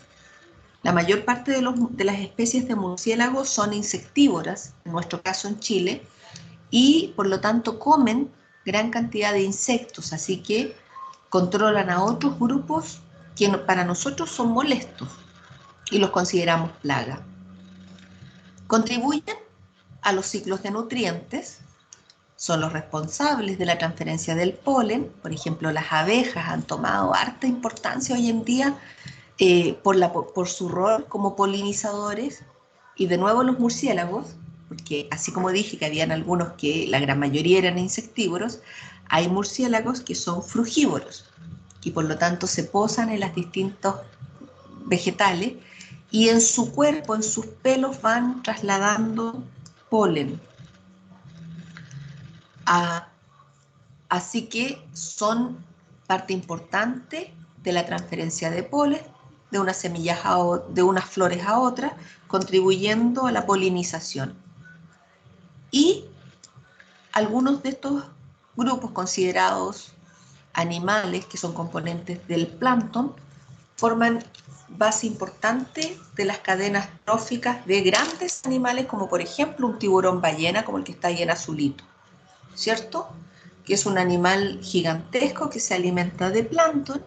La mayor parte de las especies de murciélagos son insectívoras, en nuestro caso en Chile, y por lo tanto comen gran cantidad de insectos, así que controlan a otros grupos que para nosotros son molestos y los consideramos plaga. Contribuyen a los ciclos de nutrientes, son los responsables de la transferencia del polen. Por ejemplo, las abejas han tomado harta importancia hoy en día por su rol como polinizadores, y de nuevo los murciélagos, porque así como dije que habían algunos que la gran mayoría eran insectívoros, hay murciélagos que son frugívoros y por lo tanto se posan en los distintos vegetales y en su cuerpo, en sus pelos van trasladando polen. Así que son parte importante de la transferencia de polen de unas semillas de unas flores a otras, contribuyendo a la polinización. Y algunos de estos grupos considerados animales, que son componentes del plancton, forman base importante de las cadenas tróficas de grandes animales, como por ejemplo un tiburón ballena, como el que está ahí en azulito, ¿cierto? Que es un animal gigantesco que se alimenta de plancton,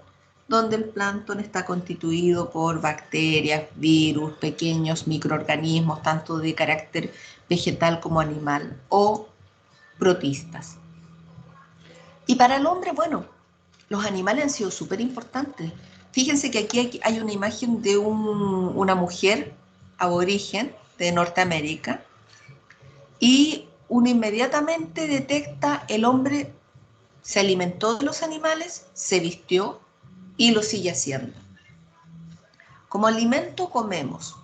donde el plancton está constituido por bacterias, virus, pequeños microorganismos, tanto de carácter vegetal como animal, o protistas. Y para el hombre, bueno, los animales han sido súper importantes. Fíjense que aquí hay una imagen de una mujer aborigen de Norteamérica, y uno inmediatamente detecta el hombre se alimentó de los animales, se vistió y lo sigue haciendo. Como alimento comemos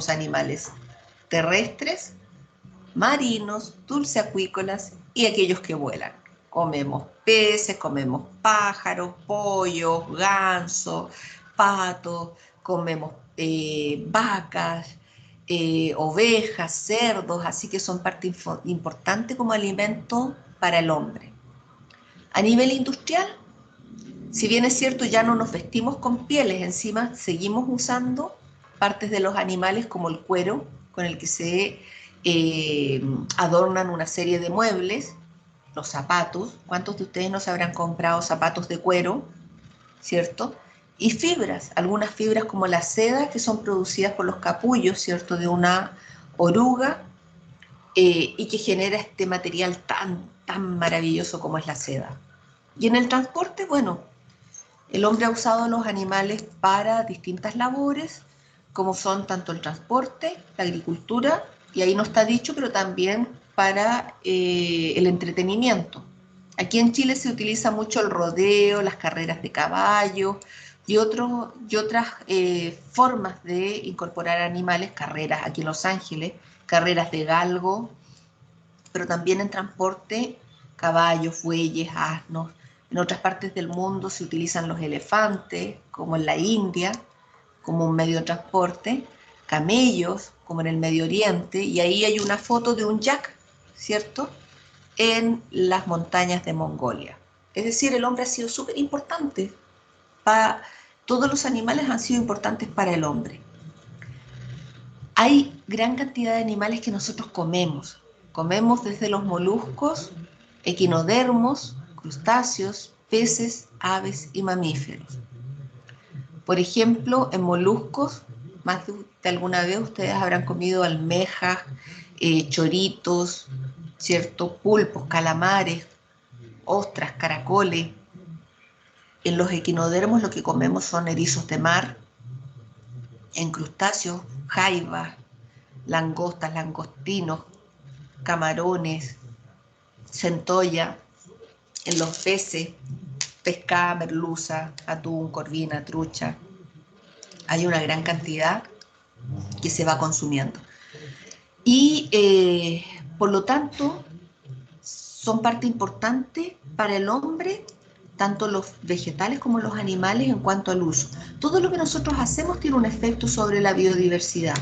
animales terrestres, marinos, dulceacuícolas y aquellos que vuelan. Comemos peces, comemos pájaros, pollos, gansos, patos, comemos vacas, ovejas, cerdos, así que son parte importante como alimento para el hombre. A nivel industrial, si bien es cierto ya no nos vestimos con pieles, encima seguimos usando partes de los animales como el cuero, con el que se adornan una serie de muebles, los zapatos. ¿Cuántos de ustedes no se habrán comprado zapatos de cuero, cierto? Y fibras, algunas fibras como la seda que son producidas por los capullos, ¿cierto? De una oruga, y que genera este material tan maravilloso como es la seda. Y en el transporte, bueno, el hombre ha usado los animales para distintas labores, como son tanto el transporte, la agricultura, y ahí no está dicho, pero también para el entretenimiento. Aquí en Chile se utiliza mucho el rodeo, las carreras de caballos y otras formas de incorporar animales, carreras aquí en Los Ángeles, carreras de galgo, pero también en transporte, caballos, bueyes, asnos. En otras partes del mundo se utilizan los elefantes, como en la India, como un medio de transporte, camellos, como en el Medio Oriente, y ahí hay una foto de un yak, ¿cierto?, en las montañas de Mongolia. Es decir, el hombre ha sido súper importante. Todos los animales han sido importantes para el hombre. Hay gran cantidad de animales que nosotros comemos. Comemos desde los moluscos, equinodermos, crustáceos, peces, aves y mamíferos. Por ejemplo, en moluscos, más de alguna vez ustedes habrán comido almejas, choritos, ¿cierto?, pulpos, calamares, ostras, caracoles. En los equinodermos lo que comemos son erizos de mar. En crustáceos, jaivas, langostas, langostinos, camarones, centolla. En los peces, pescada, merluza, atún, corvina, trucha. Hay una gran cantidad que se va consumiendo. Y por lo tanto, son parte importante para el hombre, tanto los vegetales como los animales en cuanto al uso. Todo lo que nosotros hacemos tiene un efecto sobre la biodiversidad.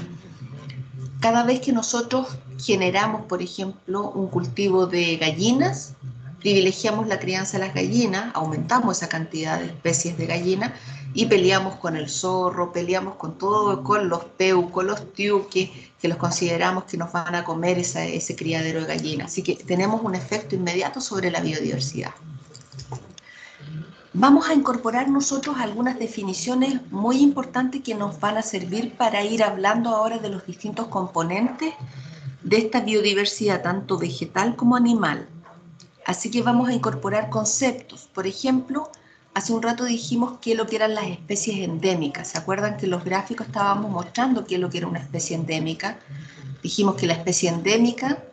Cada vez que nosotros generamos, por ejemplo, un cultivo de gallinas, privilegiamos la crianza de las gallinas, aumentamos esa cantidad de especies de gallinas y peleamos con el zorro, peleamos con todo, con los peucos, los tiuques, que los consideramos que nos van a comer ese criadero de gallinas. Así que tenemos un efecto inmediato sobre la biodiversidad. Vamos a incorporar nosotros algunas definiciones muy importantes que nos van a servir para ir hablando ahora de los distintos componentes de esta biodiversidad, tanto vegetal como animal. Así que vamos a incorporar conceptos. Por ejemplo, hace un rato dijimos qué es lo que eran las especies endémicas. ¿Se acuerdan que en los gráficos estábamos mostrando qué es lo que era una especie endémica? Dijimos que la especie endémica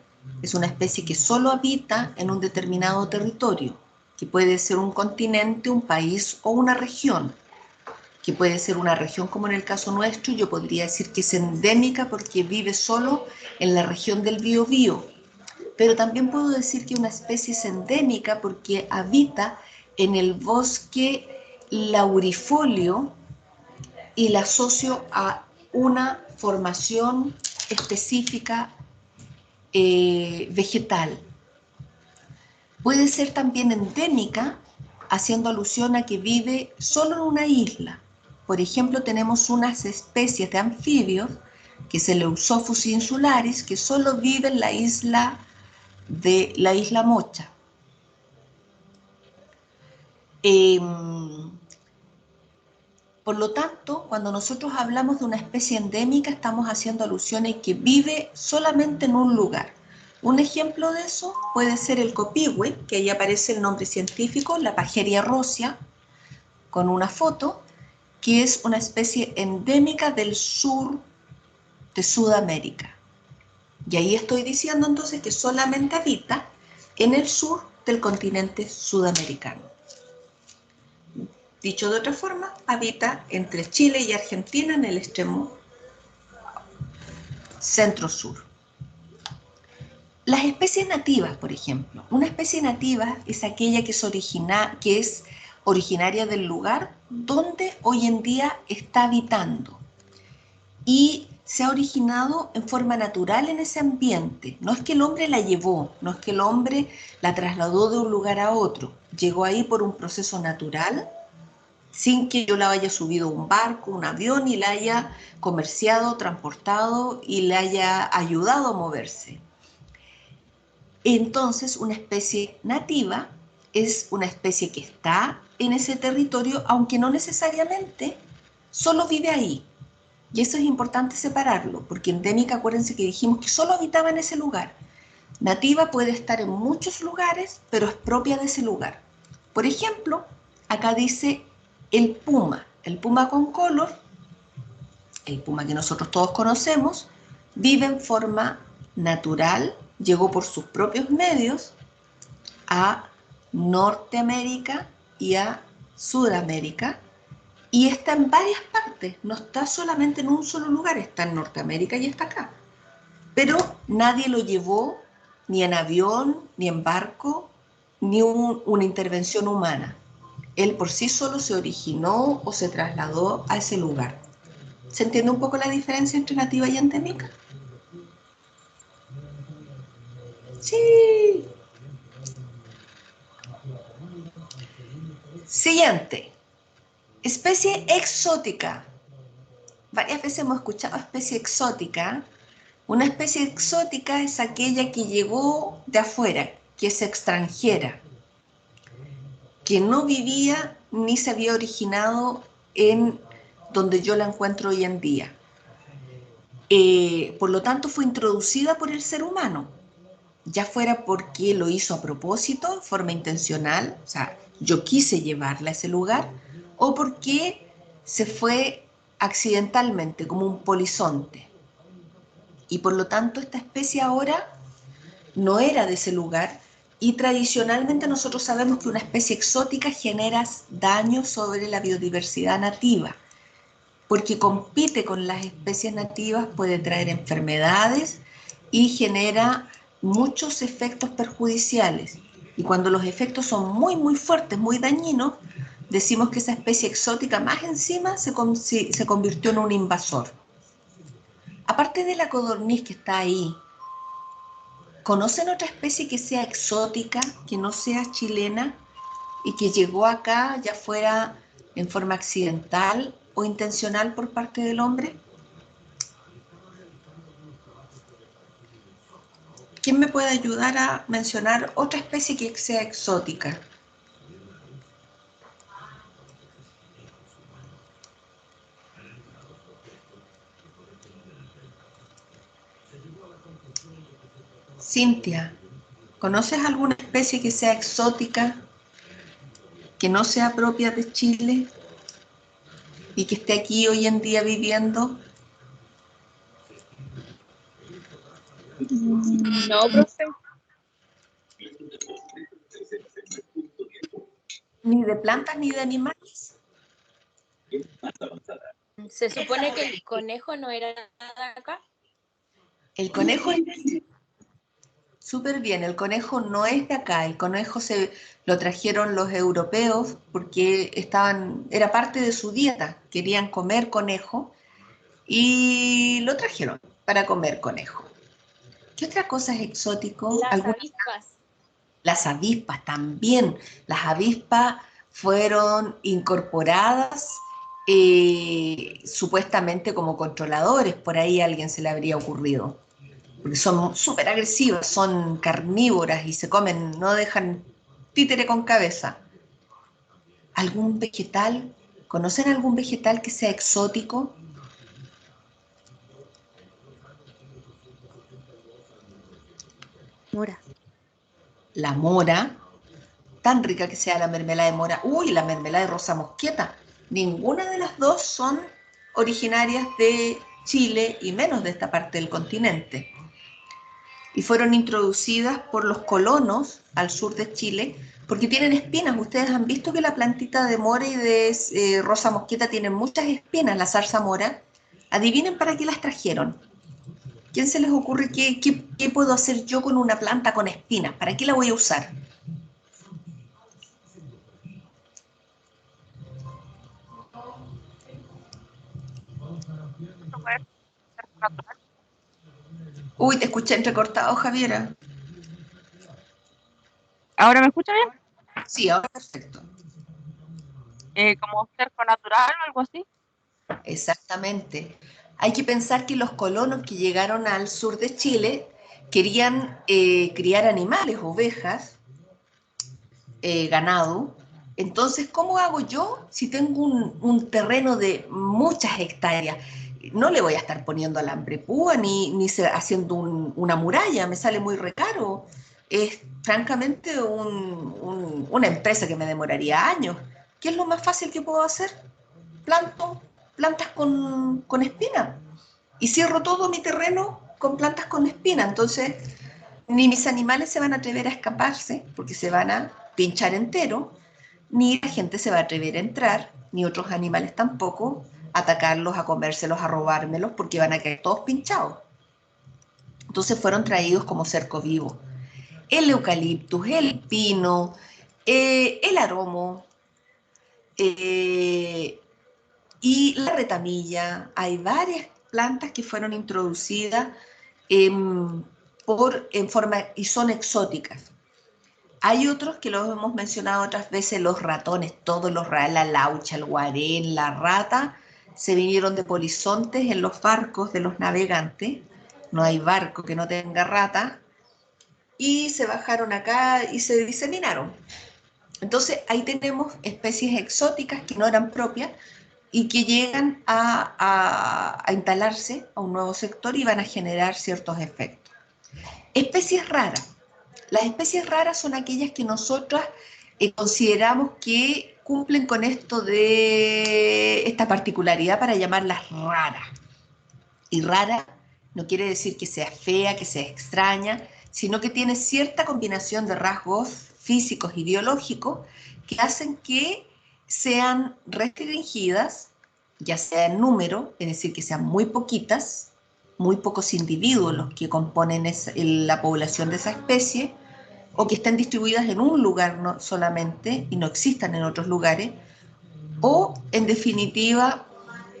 es una especie que solo habita en un determinado territorio, que puede ser un continente, un país o una región, que puede ser una región como en el caso nuestro. Yo podría decir que es endémica porque vive solo en la región del Biobío, pero también puedo decir que una especie es endémica porque habita en el bosque laurifolio y la asocio a una formación específica vegetal. Puede ser también endémica, haciendo alusión a que vive solo en una isla. Por ejemplo, tenemos unas especies de anfibios, que es el Eusophus insularis, que solo vive en la isla Mocha. Por lo tanto, cuando nosotros hablamos de una especie endémica, estamos haciendo alusión a que vive solamente en un lugar. Un ejemplo de eso puede ser el copihue, que ahí aparece el nombre científico, la Pageria rosea, con una foto, que es una especie endémica del sur de Sudamérica. Y ahí estoy diciendo entonces que solamente habita en el sur del continente sudamericano. Dicho de otra forma, habita entre Chile y Argentina en el extremo centro-sur. Las especies nativas, por ejemplo. Una especie nativa es aquella que es originaria del lugar donde hoy en día está habitando y se ha originado en forma natural en ese ambiente. No es que el hombre la llevó, no es que el hombre la trasladó de un lugar a otro. Llegó ahí por un proceso natural, sin que yo la haya subido a un barco, un avión, y la haya comerciado, transportado y le haya ayudado a moverse. Entonces, una especie nativa es una especie que está en ese territorio, aunque no necesariamente solo vive ahí. Y eso es importante separarlo, porque endémica, acuérdense que dijimos que solo habitaba en ese lugar. Nativa puede estar en muchos lugares, pero es propia de ese lugar. Por ejemplo, acá dice el puma con color, el puma que nosotros todos conocemos, vive en forma natural, llegó por sus propios medios a Norteamérica y a Sudamérica, y está en varias partes, no está solamente en un solo lugar, está en Norteamérica y está acá. Pero nadie lo llevó ni en avión, ni en barco, ni una intervención humana. Él por sí solo se originó o se trasladó a ese lugar. ¿Se entiende un poco la diferencia entre nativa y endémica? Sí. Siguiente. Especie exótica. Varias veces hemos escuchado especie exótica. Una especie exótica es aquella que llegó de afuera, que es extranjera, que no vivía ni se había originado en donde yo la encuentro hoy en día. Por lo tanto, fue introducida por el ser humano, ya fuera porque lo hizo a propósito, en forma intencional, o sea, yo quise llevarla a ese lugar, o porque se fue accidentalmente, como un polizonte. Y por lo tanto, esta especie ahora no era de ese lugar, y tradicionalmente nosotros sabemos que una especie exótica genera daño sobre la biodiversidad nativa, porque compite con las especies nativas, puede traer enfermedades y genera muchos efectos perjudiciales. Y cuando los efectos son muy, muy fuertes, muy dañinos, decimos que esa especie exótica más encima se convirtió en un invasor. Aparte de la codorniz que está ahí, ¿conocen otra especie que sea exótica, que no sea chilena y que llegó acá ya fuera en forma accidental o intencional por parte del hombre? ¿Quién me puede ayudar a mencionar otra especie que sea exótica? Cintia, ¿conoces alguna especie que sea exótica, que no sea propia de Chile y que esté aquí hoy en día viviendo? No, profe. Ni de plantas ni de animales. Se supone que el conejo no era nada acá. El conejo es súper bien, el conejo no es de acá, el conejo lo trajeron los europeos porque era parte de su dieta, querían comer conejo y lo trajeron para comer conejo. ¿Qué otra cosa es exótico? Las avispas. Las avispas también. Las avispas fueron incorporadas supuestamente como controladores, por ahí a alguien se le habría ocurrido. Porque son súper agresivas, son carnívoras y se comen, no dejan títere con cabeza. ¿Algún vegetal? ¿Conocen algún vegetal que sea exótico? Mora. La mora, tan rica que sea la mermelada de mora. Uy, la mermelada de rosa mosqueta. Ninguna de las dos son originarias de Chile y menos de esta parte del continente. Y fueron introducidas por los colonos al sur de Chile porque tienen espinas. Ustedes han visto que la plantita de mora y de rosa mosqueta tienen muchas espinas, la zarzamora. Adivinen para qué las trajeron. ¿Quién se les ocurre qué puedo hacer yo con una planta con espinas? ¿Para qué la voy a usar? Uy, te escuché entrecortado, Javiera. ¿Ahora me escucha bien? Sí, ahora perfecto. ¿Como cerco natural o algo así? Exactamente. Hay que pensar que los colonos que llegaron al sur de Chile querían criar animales, ovejas, ganado. Entonces, ¿cómo hago yo si tengo un terreno de muchas hectáreas? no le voy a estar poniendo alambre púa ni haciendo una muralla, me sale muy recaro. Es francamente una empresa que me demoraría años. ¿Qué es lo más fácil que puedo hacer? Planto plantas con espina y cierro todo mi terreno con plantas con espina. Entonces, ni mis animales se van a atrever a escaparse porque se van a pinchar entero, ni la gente se va a atrever a entrar, ni otros animales tampoco, a atacarlos, a comérselos, a robármelos, porque van a quedar todos pinchados. Entonces fueron traídos como cerco vivo. El eucaliptus, el pino, el aromo y la retamilla. Hay varias plantas que fueron introducidas en forma y son exóticas. Hay otros que los hemos mencionado otras veces, los ratones, todos los la laucha, el guarén, la rata, se vinieron de polizontes en los barcos de los navegantes. No hay barco que no tenga rata. Y se bajaron acá y se diseminaron. Entonces ahí tenemos especies exóticas que no eran propias y que llegan a instalarse a un nuevo sector y van a generar ciertos efectos. Especies raras. Las especies raras son aquellas que nosotras consideramos que cumplen con esto de esta particularidad para llamarlas raras. Y rara no quiere decir que sea fea, que sea extraña, sino que tiene cierta combinación de rasgos físicos y biológicos que hacen que sean restringidas, ya sea en número, es decir, que sean muy poquitas, muy pocos individuos los que componen la población de esa especie, o que estén distribuidas en un lugar solamente y no existan en otros lugares, o en definitiva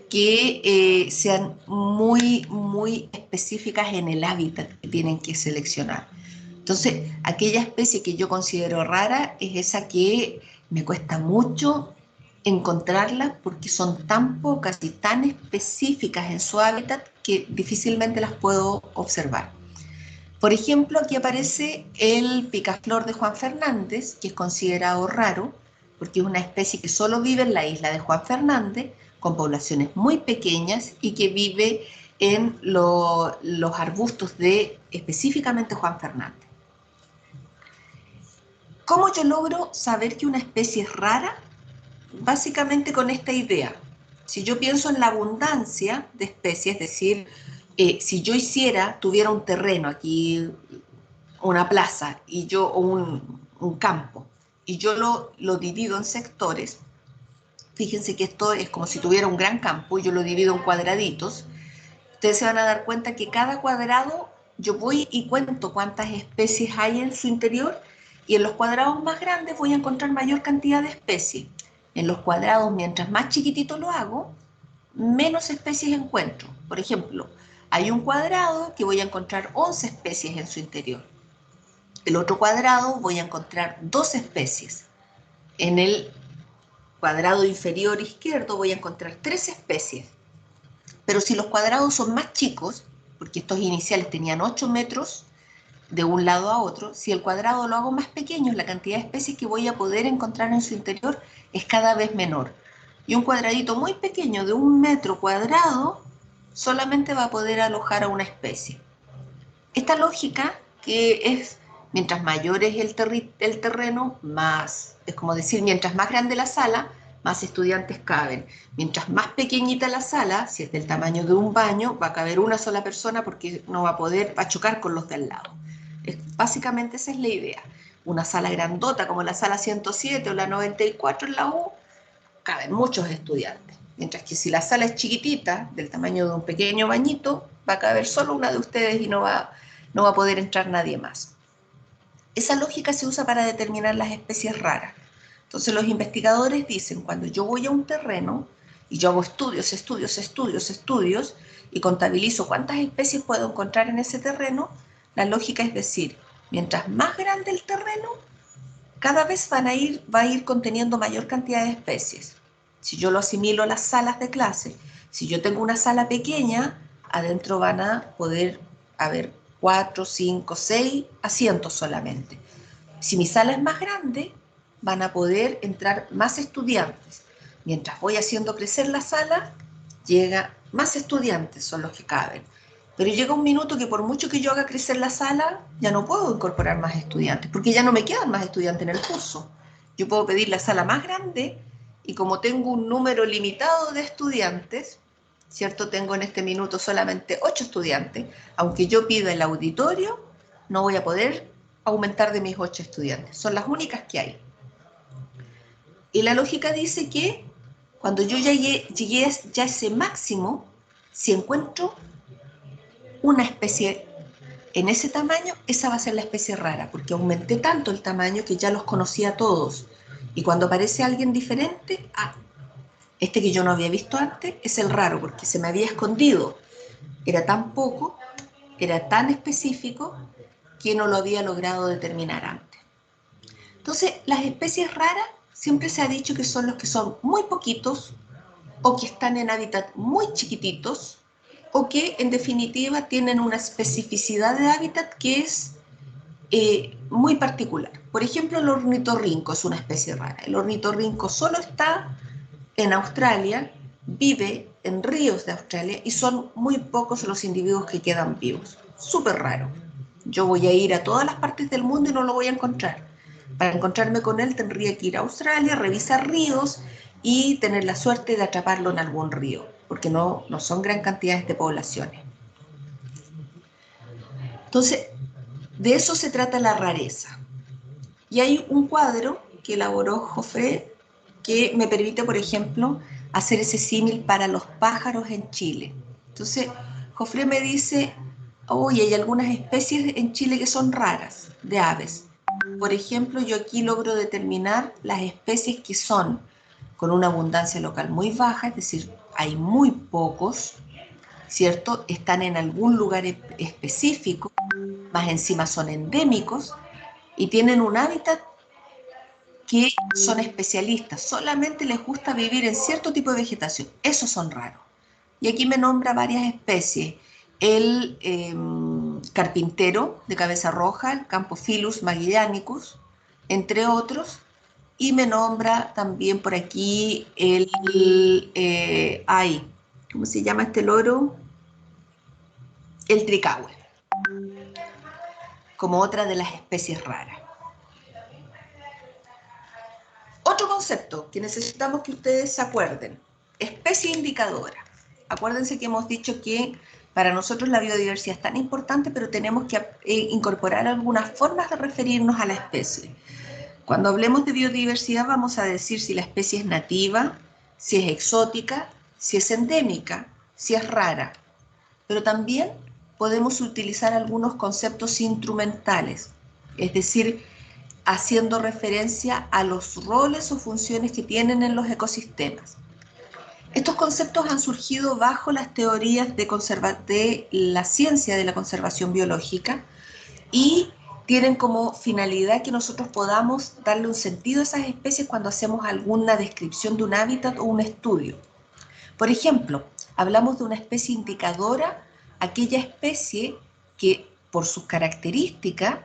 que sean muy, muy específicas en el hábitat que tienen que seleccionar. Entonces, aquella especie que yo considero rara es esa que me cuesta mucho encontrarla porque son tan pocas y tan específicas en su hábitat que difícilmente las puedo observar. Por ejemplo, aquí aparece el picaflor de Juan Fernández, que es considerado raro porque es una especie que solo vive en la isla de Juan Fernández, con poblaciones muy pequeñas y que vive en los arbustos de específicamente Juan Fernández. ¿Cómo yo logro saber que una especie es rara? Básicamente con esta idea. Si yo pienso en la abundancia de especies, es decir, si yo tuviera un terreno aquí, una plaza o un campo, y yo lo divido en sectores, fíjense que esto es como si tuviera un gran campo y yo lo divido en cuadraditos, ustedes se van a dar cuenta que cada cuadrado yo voy y cuento cuántas especies hay en su interior y en los cuadrados más grandes voy a encontrar mayor cantidad de especies. En los cuadrados, mientras más chiquitito lo hago, menos especies encuentro. Por ejemplo, hay un cuadrado que voy a encontrar 11 especies en su interior. El otro cuadrado voy a encontrar 2 especies. En el cuadrado inferior izquierdo voy a encontrar 3 especies. Pero si los cuadrados son más chicos, porque estos iniciales tenían 8 metros de un lado a otro, si el cuadrado lo hago más pequeño, la cantidad de especies que voy a poder encontrar en su interior es cada vez menor. Y un cuadradito muy pequeño de 1 metro cuadrado solamente va a poder alojar a una especie. Esta lógica que es, mientras mayor es el terreno, más, es como decir, mientras más grande la sala, más estudiantes caben. Mientras más pequeñita la sala, si es del tamaño de un baño, va a caber una sola persona porque no va a chocar con los de al lado. Básicamente esa es la idea. Una sala grandota como la sala 107 o la 94 en la U, caben muchos estudiantes. Mientras que si la sala es chiquitita, del tamaño de un pequeño bañito, va a caber solo una de ustedes y no va a poder entrar nadie más. Esa lógica se usa para determinar las especies raras. Entonces los investigadores dicen, cuando yo voy a un terreno y yo hago estudios y contabilizo cuántas especies puedo encontrar en ese terreno, la lógica es decir, mientras más grande el terreno, cada vez va a ir conteniendo mayor cantidad de especies. Si yo lo asimilo a las salas de clase, si yo tengo una sala pequeña, adentro van a poder haber 4, 5, 6 asientos solamente. Si mi sala es más grande, van a poder entrar más estudiantes. Mientras voy haciendo crecer la sala, llega más estudiantes son los que caben. Pero llega un minuto que por mucho que yo haga crecer la sala, ya no puedo incorporar más estudiantes, porque ya no me quedan más estudiantes en el curso. Yo puedo pedir la sala más grande y como tengo un número limitado de estudiantes, ¿cierto? Tengo en este minuto solamente 8 estudiantes, aunque yo pida el auditorio, no voy a poder aumentar de mis 8 estudiantes. Son las únicas que hay. Y la lógica dice que cuando yo ya llegué a ese máximo, si encuentro una especie en ese tamaño, esa va a ser la especie rara, porque aumenté tanto el tamaño que ya los conocía a todos. Y cuando aparece alguien diferente, este que yo no había visto antes es el raro, porque se me había escondido. Era tan poco, era tan específico, que no lo había logrado determinar antes. Entonces, las especies raras siempre se ha dicho que son los que son muy poquitos o que están en hábitats muy chiquititos o que en definitiva tienen una especificidad de hábitat que es muy particular. Por ejemplo, el ornitorrinco es una especie rara. El ornitorrinco solo está en Australia, vive en ríos de Australia y son muy pocos los individuos que quedan vivos. Súper raro. Yo voy a ir a todas las partes del mundo y no lo voy a encontrar. Para encontrarme con él tendría que ir a Australia, revisar ríos y tener la suerte de atraparlo en algún río, porque no son gran cantidades de poblaciones. Entonces, de eso se trata la rareza. Y hay un cuadro que elaboró Joffre que me permite, por ejemplo, hacer ese símil para los pájaros en Chile. Entonces, Joffre me dice, oye, hay algunas especies en Chile que son raras, de aves. Por ejemplo, yo aquí logro determinar las especies que son con una abundancia local muy baja, es decir, hay muy pocos, ¿cierto? Están en algún lugar específico, más encima son endémicos y tienen un hábitat que son especialistas, solamente les gusta vivir en cierto tipo de vegetación, esos son raros. Y aquí me nombra varias especies, el carpintero de cabeza roja, el Campophyllus magellanicus, entre otros, y me nombra también por aquí ¿cómo se llama este loro? El tricahue, como otra de las especies raras. Otro concepto que necesitamos que ustedes se acuerden, especie indicadora. Acuérdense que hemos dicho que para nosotros la biodiversidad es tan importante, pero tenemos que incorporar algunas formas de referirnos a la especie. Cuando hablemos de biodiversidad vamos a decir si la especie es nativa, si es exótica, si es endémica, si es rara. Pero también podemos utilizar algunos conceptos instrumentales, es decir, haciendo referencia a los roles o funciones que tienen en los ecosistemas. Estos conceptos han surgido bajo las teorías de la ciencia de la conservación biológica y tienen como finalidad que nosotros podamos darle un sentido a esas especies cuando hacemos alguna descripción de un hábitat o un estudio. Por ejemplo, hablamos de una especie indicadora, aquella especie que por sus características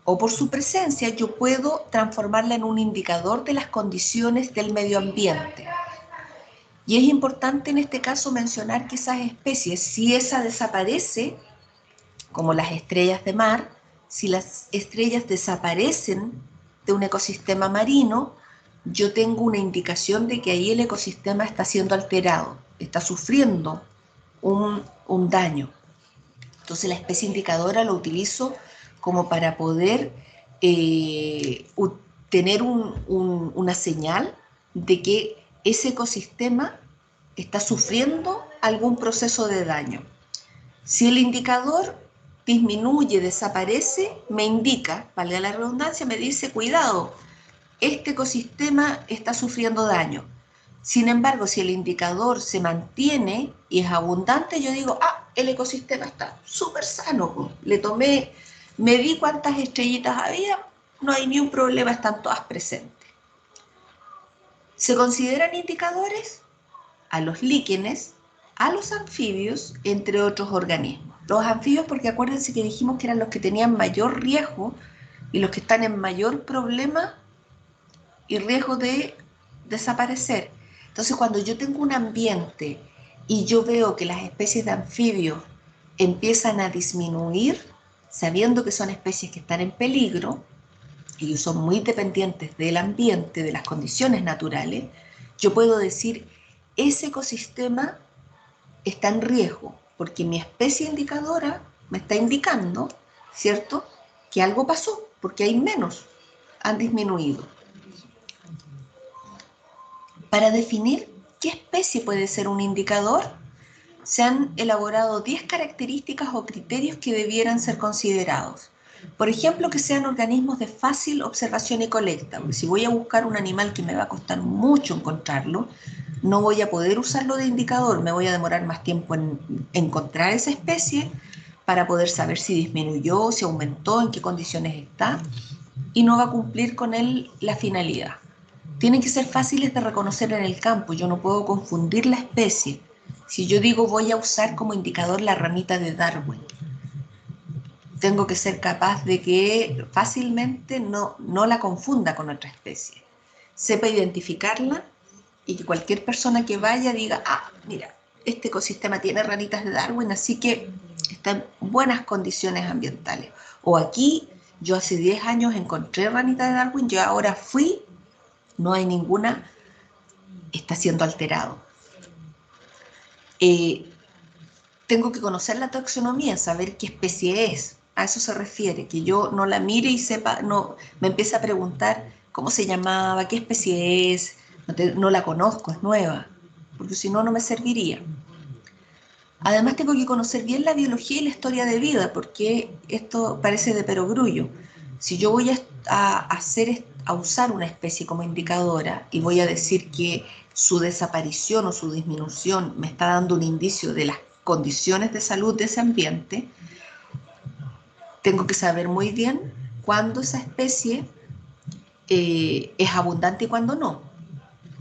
o por su presencia yo puedo transformarla en un indicador de las condiciones del medio ambiente. Y es importante en este caso mencionar que esas especies, si esa desaparece, como las estrellas de mar, si las estrellas desaparecen de un ecosistema marino, yo tengo una indicación de que ahí el ecosistema está siendo alterado, está sufriendo un daño. Entonces la especie indicadora lo utilizo como para poder tener una señal de que ese ecosistema está sufriendo algún proceso de daño. Si el indicador disminuye, desaparece, me indica, valga la redundancia, me dice, cuidado, este ecosistema está sufriendo daño. Sin embargo, si el indicador se mantiene y es abundante, yo digo, el ecosistema está súper sano. Le tomé, medí cuántas estrellitas había, no hay ni un problema, están todas presentes. Se consideran indicadores a los líquenes, a los anfibios, entre otros organismos. Los anfibios, porque acuérdense que dijimos que eran los que tenían mayor riesgo y los que están en mayor problema y riesgo de desaparecer. Entonces, cuando yo tengo un ambiente y yo veo que las especies de anfibios empiezan a disminuir, sabiendo que son especies que están en peligro y que son muy dependientes del ambiente, de las condiciones naturales, yo puedo decir, ese ecosistema está en riesgo, porque mi especie indicadora me está indicando, ¿cierto?, que algo pasó, porque hay menos, han disminuido. Para definir qué especie puede ser un indicador, se han elaborado 10 características o criterios que debieran ser considerados. Por ejemplo, que sean organismos de fácil observación y colecta, porque si voy a buscar un animal que me va a costar mucho encontrarlo, no voy a poder usarlo de indicador, me voy a demorar más tiempo en encontrar esa especie para poder saber si disminuyó, si aumentó, en qué condiciones está, y no va a cumplir con él la finalidad. Tienen que ser fáciles de reconocer en el campo, yo no puedo confundir la especie. Si yo digo voy a usar como indicador la ramita de Darwin, tengo que ser capaz de que fácilmente no la confunda con otra especie. Sepa identificarla y que cualquier persona que vaya diga, ah, mira, este ecosistema tiene ranitas de Darwin, así que está en buenas condiciones ambientales. O aquí, yo hace 10 años encontré ranitas de Darwin, yo ahora fui, no hay ninguna, está siendo alterado. Tengo que conocer la taxonomía, saber qué especie es. A eso se refiere, que yo no la mire y sepa, no, me empiece a preguntar cómo se llamaba, qué especie es, no la conozco, es nueva, porque si no, no me serviría. Además tengo que conocer bien la biología y la historia de vida, porque esto parece de perogrullo. Si yo voy a usar una especie como indicadora y voy a decir que su desaparición o su disminución me está dando un indicio de las condiciones de salud de ese ambiente, tengo que saber muy bien cuándo esa especie es abundante y cuándo no.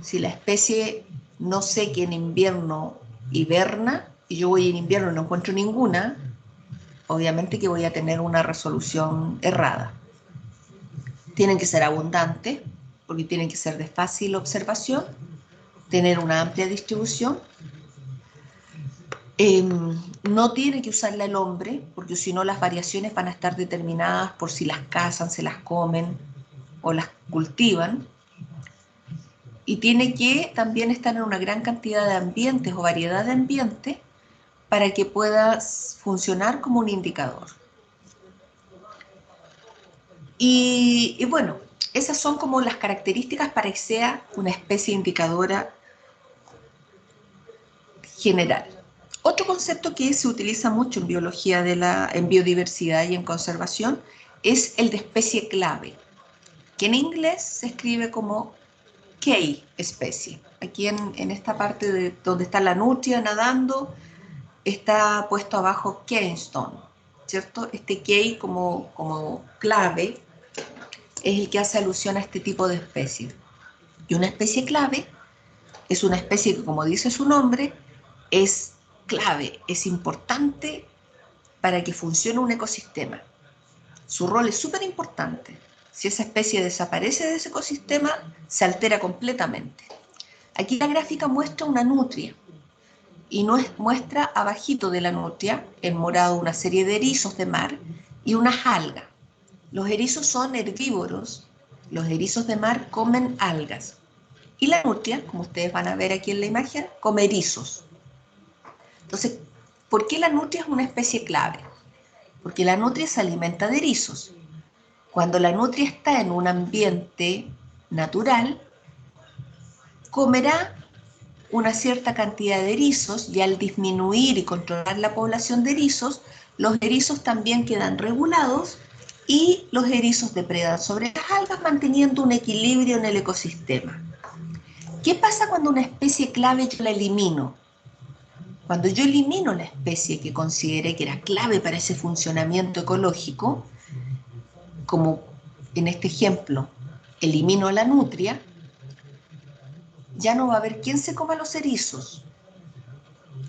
Si la especie no sé que en invierno hiberna y yo voy en invierno y no encuentro ninguna, obviamente que voy a tener una resolución errada. Tienen que ser abundantes, porque tienen que ser de fácil observación, tener una amplia distribución. No tiene que usarla el hombre, porque si no las variaciones van a estar determinadas por si las cazan, se las comen o las cultivan. Y tiene que también estar en una gran cantidad de ambientes o variedad de ambientes para que pueda funcionar como un indicador. Y bueno, esas son como las características para que sea una especie indicadora general. Otro concepto que se utiliza mucho en biología en biodiversidad y en conservación es el de especie clave, que en inglés se escribe como key especie. Aquí en esta parte de donde está la nutria nadando, está puesto abajo keystone, ¿cierto? Este key como clave es el que hace alusión a este tipo de especie. Y una especie clave es una especie que, como dice su nombre, es clave, es importante para que funcione un ecosistema. Su rol es súper importante. Si esa especie desaparece de ese ecosistema, se altera completamente. Aquí la gráfica muestra una nutria y muestra abajito de la nutria, en morado, una serie de erizos de mar y unas algas. Los erizos son herbívoros, los erizos de mar comen algas. Y la nutria, como ustedes van a ver aquí en la imagen, come erizos. Entonces, ¿por qué la nutria es una especie clave? Porque la nutria se alimenta de erizos. Cuando la nutria está en un ambiente natural, comerá una cierta cantidad de erizos y al disminuir y controlar la población de erizos, los erizos también quedan regulados y los erizos depredan sobre las algas manteniendo un equilibrio en el ecosistema. ¿Qué pasa cuando una especie clave yo la elimino? Cuando yo elimino la especie que consideré que era clave para ese funcionamiento ecológico, como en este ejemplo, elimino a la nutria, ya no va a haber quien se coma los erizos.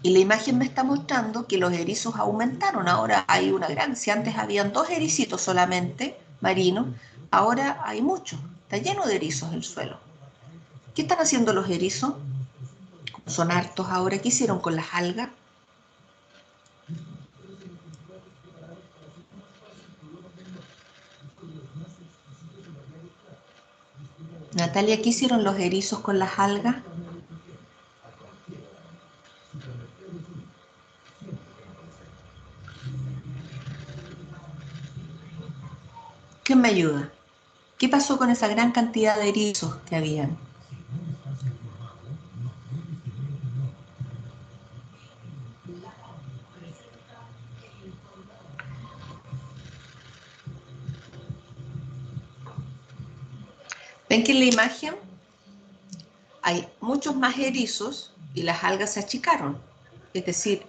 Y la imagen me está mostrando que los erizos aumentaron. Ahora hay una gran, si antes habían 2 ericitos solamente marinos, ahora hay muchos. Está lleno de erizos el suelo. ¿Qué están haciendo los erizos? Son hartos ahora. ¿Qué hicieron con las algas? Natalia, ¿qué hicieron los erizos con las algas? ¿Quién me ayuda? ¿Qué pasó con esa gran cantidad de erizos que habían? ¿Ven que en la imagen hay muchos más erizos y las algas se achicaron? Es decir,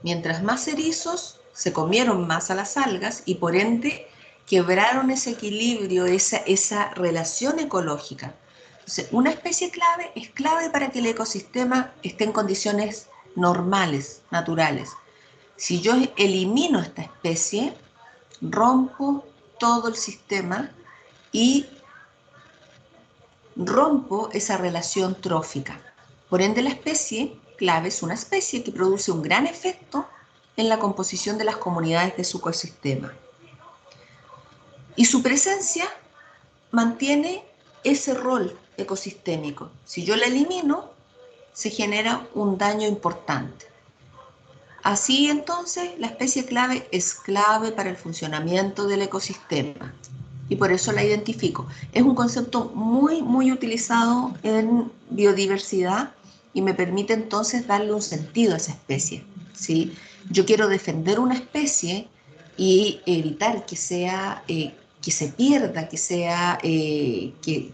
mientras más erizos, se comieron más a las algas y por ende quebraron ese equilibrio, esa relación ecológica. Entonces, una especie clave es clave para que el ecosistema esté en condiciones normales, naturales. Si yo elimino esta especie, rompo todo el sistema y rompo esa relación trófica. Por ende, la especie clave es una especie que produce un gran efecto en la composición de las comunidades de su ecosistema. Y su presencia mantiene ese rol ecosistémico. Si yo la elimino, se genera un daño importante. Así entonces, la especie clave es clave para el funcionamiento del ecosistema y por eso la identifico. Es un concepto muy utilizado en biodiversidad y me permite entonces darle un sentido a esa especie, ¿sí? Yo quiero defender una especie y evitar que sea, que se pierda, que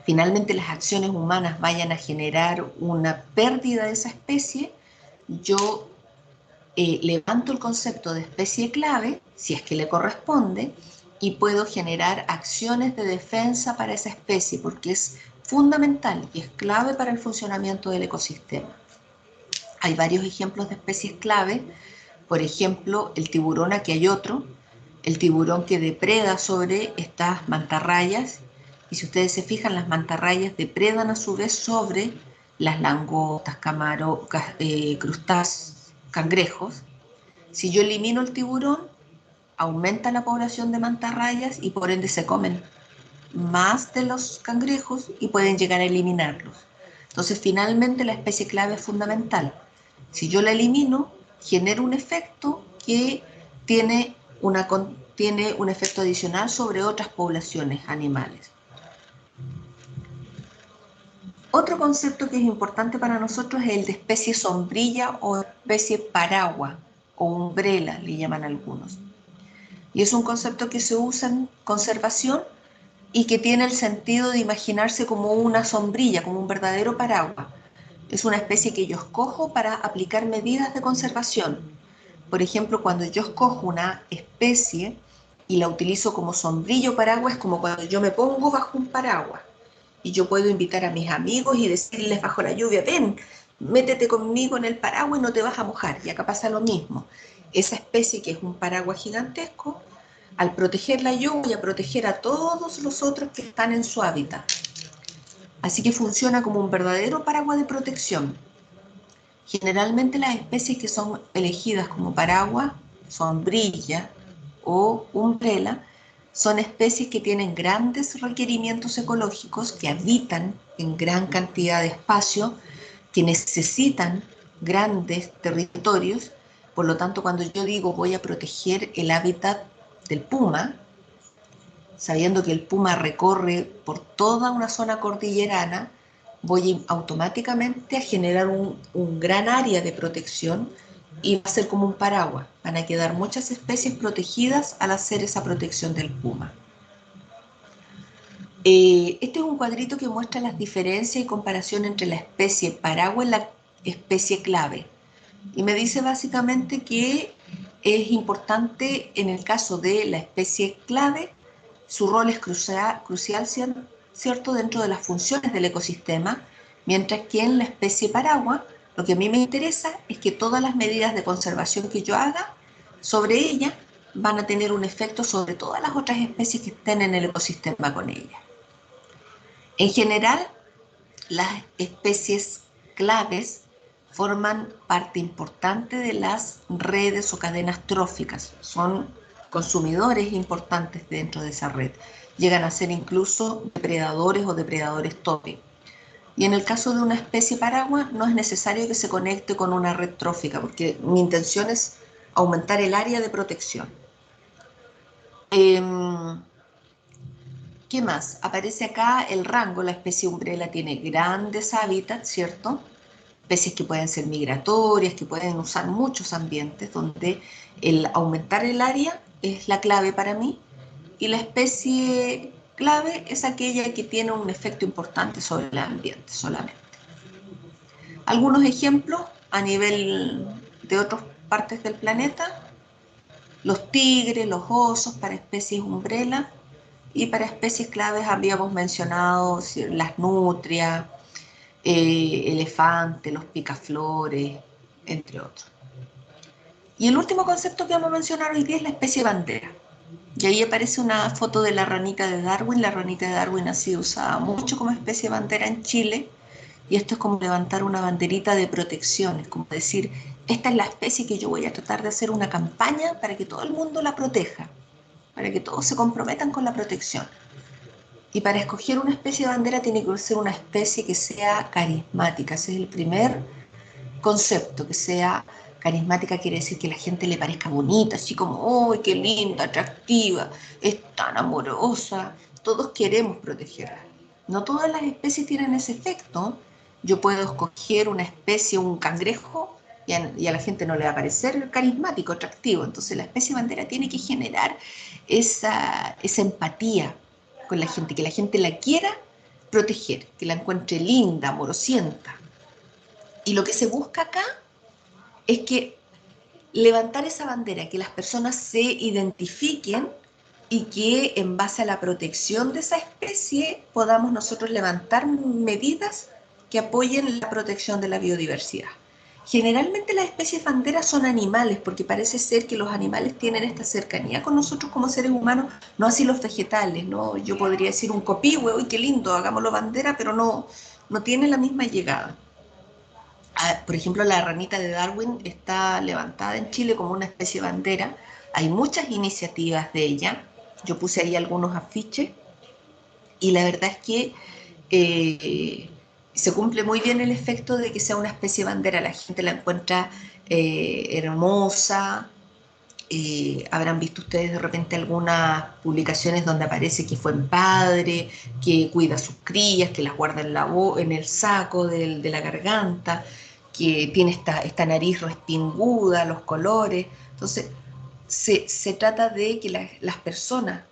finalmente las acciones humanas vayan a generar una pérdida de esa especie. Yo levanto el concepto de especie clave, si es que le corresponde, y puedo generar acciones de defensa para esa especie, porque es fundamental y es clave para el funcionamiento del ecosistema. Hay varios ejemplos de especies clave, por ejemplo, el tiburón, aquí hay otro, el tiburón que depreda sobre estas mantarrayas, y si ustedes se fijan, las mantarrayas depredan a su vez sobre las langostas, crustáceos, cangrejos. Si yo elimino el tiburón, aumenta la población de mantarrayas y por ende se comen más de los cangrejos y pueden llegar a eliminarlos. Entonces, finalmente la especie clave es fundamental. Si yo la elimino, genera un efecto que tiene un efecto adicional sobre otras poblaciones animales. Otro concepto que es importante para nosotros es el de especie sombrilla o especie paraguas o umbrella, le llaman algunos. Y es un concepto que se usa en conservación y que tiene el sentido de imaginarse como una sombrilla, como un verdadero paraguas. Es una especie que yo escojo para aplicar medidas de conservación. Por ejemplo, cuando yo escojo una especie y la utilizo como sombrilla o paraguas, es como cuando yo me pongo bajo un paraguas. Y yo puedo invitar a mis amigos y decirles bajo la lluvia, ven, métete conmigo en el paraguas y no te vas a mojar. Y acá pasa lo mismo. Esa especie que es un paraguas gigantesco, al protegerla yo voy a proteger a todos los otros que están en su hábitat. Así que funciona como un verdadero paraguas de protección. Generalmente las especies que son elegidas como paraguas, sombrilla o umbrella, son especies que tienen grandes requerimientos ecológicos, que habitan en gran cantidad de espacio, que necesitan grandes territorios. Por lo tanto, cuando yo digo voy a proteger el hábitat del puma, sabiendo que el puma recorre por toda una zona cordillerana, voy automáticamente a generar un gran área de protección y va a ser como un paraguas. Van a quedar muchas especies protegidas al hacer esa protección del puma. Este es un cuadrito que muestra las diferencias y comparación entre la especie paraguas y la especie clave. Y me dice básicamente que es importante en el caso de la especie clave, su rol es crucial, ¿cierto?, dentro de las funciones del ecosistema, mientras que en la especie paraguas, lo que a mí me interesa es que todas las medidas de conservación que yo haga sobre ella van a tener un efecto sobre todas las otras especies que estén en el ecosistema con ella. En general, las especies claves forman parte importante de las redes o cadenas tróficas. Son consumidores importantes dentro de esa red. Llegan a ser incluso depredadores o depredadores tope. Y en el caso de una especie paraguas, no es necesario que se conecte con una red trófica, porque mi intención es aumentar el área de protección. ¿Qué más? Aparece acá el rango. La especie umbrella tiene grandes hábitats, ¿cierto? Especies que pueden ser migratorias, que pueden usar muchos ambientes, donde el aumentar el área es la clave para mí, y la especie clave es aquella que tiene un efecto importante sobre el ambiente solamente. Algunos ejemplos a nivel de otras partes del planeta: los tigres, los osos para especies umbrella, y para especies claves habíamos mencionado las nutrias, elefantes, los picaflores, entre otros. Y el último concepto que vamos a mencionar hoy día es la especie bandera. Y ahí aparece una foto de la ranita de Darwin. La ranita de Darwin ha sido usada mucho como especie bandera en Chile, y esto es como levantar una banderita de protección, es como decir, esta es la especie que yo voy a tratar de hacer una campaña para que todo el mundo la proteja, para que todos se comprometan con la protección. Y para escoger una especie de bandera tiene que ser una especie que sea carismática. Ese es el primer concepto, que sea carismática. Quiere decir que la gente le parezca bonita, así como, ¡ay, qué linda, atractiva, es tan amorosa! Todos queremos protegerla. No todas las especies tienen ese efecto. Yo puedo escoger una especie, un cangrejo, y a la gente no le va a parecer carismático, atractivo. Entonces la especie bandera tiene que generar esa empatía con la gente, que la gente la quiera proteger, que la encuentre linda, amorosienta. Y lo que se busca acá es que levantar esa bandera, que las personas se identifiquen y que en base a la protección de esa especie podamos nosotros levantar medidas que apoyen la protección de la biodiversidad. Generalmente las especies banderas son animales, porque parece ser que los animales tienen esta cercanía con nosotros como seres humanos, no así los vegetales, ¿no? Yo podría decir un copihue, uy, qué lindo, hagámoslo bandera, pero no tiene la misma llegada. Por ejemplo, la ranita de Darwin está levantada en Chile como una especie bandera. Hay muchas iniciativas de ella. Yo puse ahí algunos afiches y la verdad es que se cumple muy bien el efecto de que sea una especie bandera. La gente la encuentra hermosa. Habrán visto ustedes de repente algunas publicaciones donde aparece que fue padre, que cuida a sus crías, que las guarda en el saco de la garganta, que tiene esta nariz respinguda, los colores. Entonces, se trata de que las personas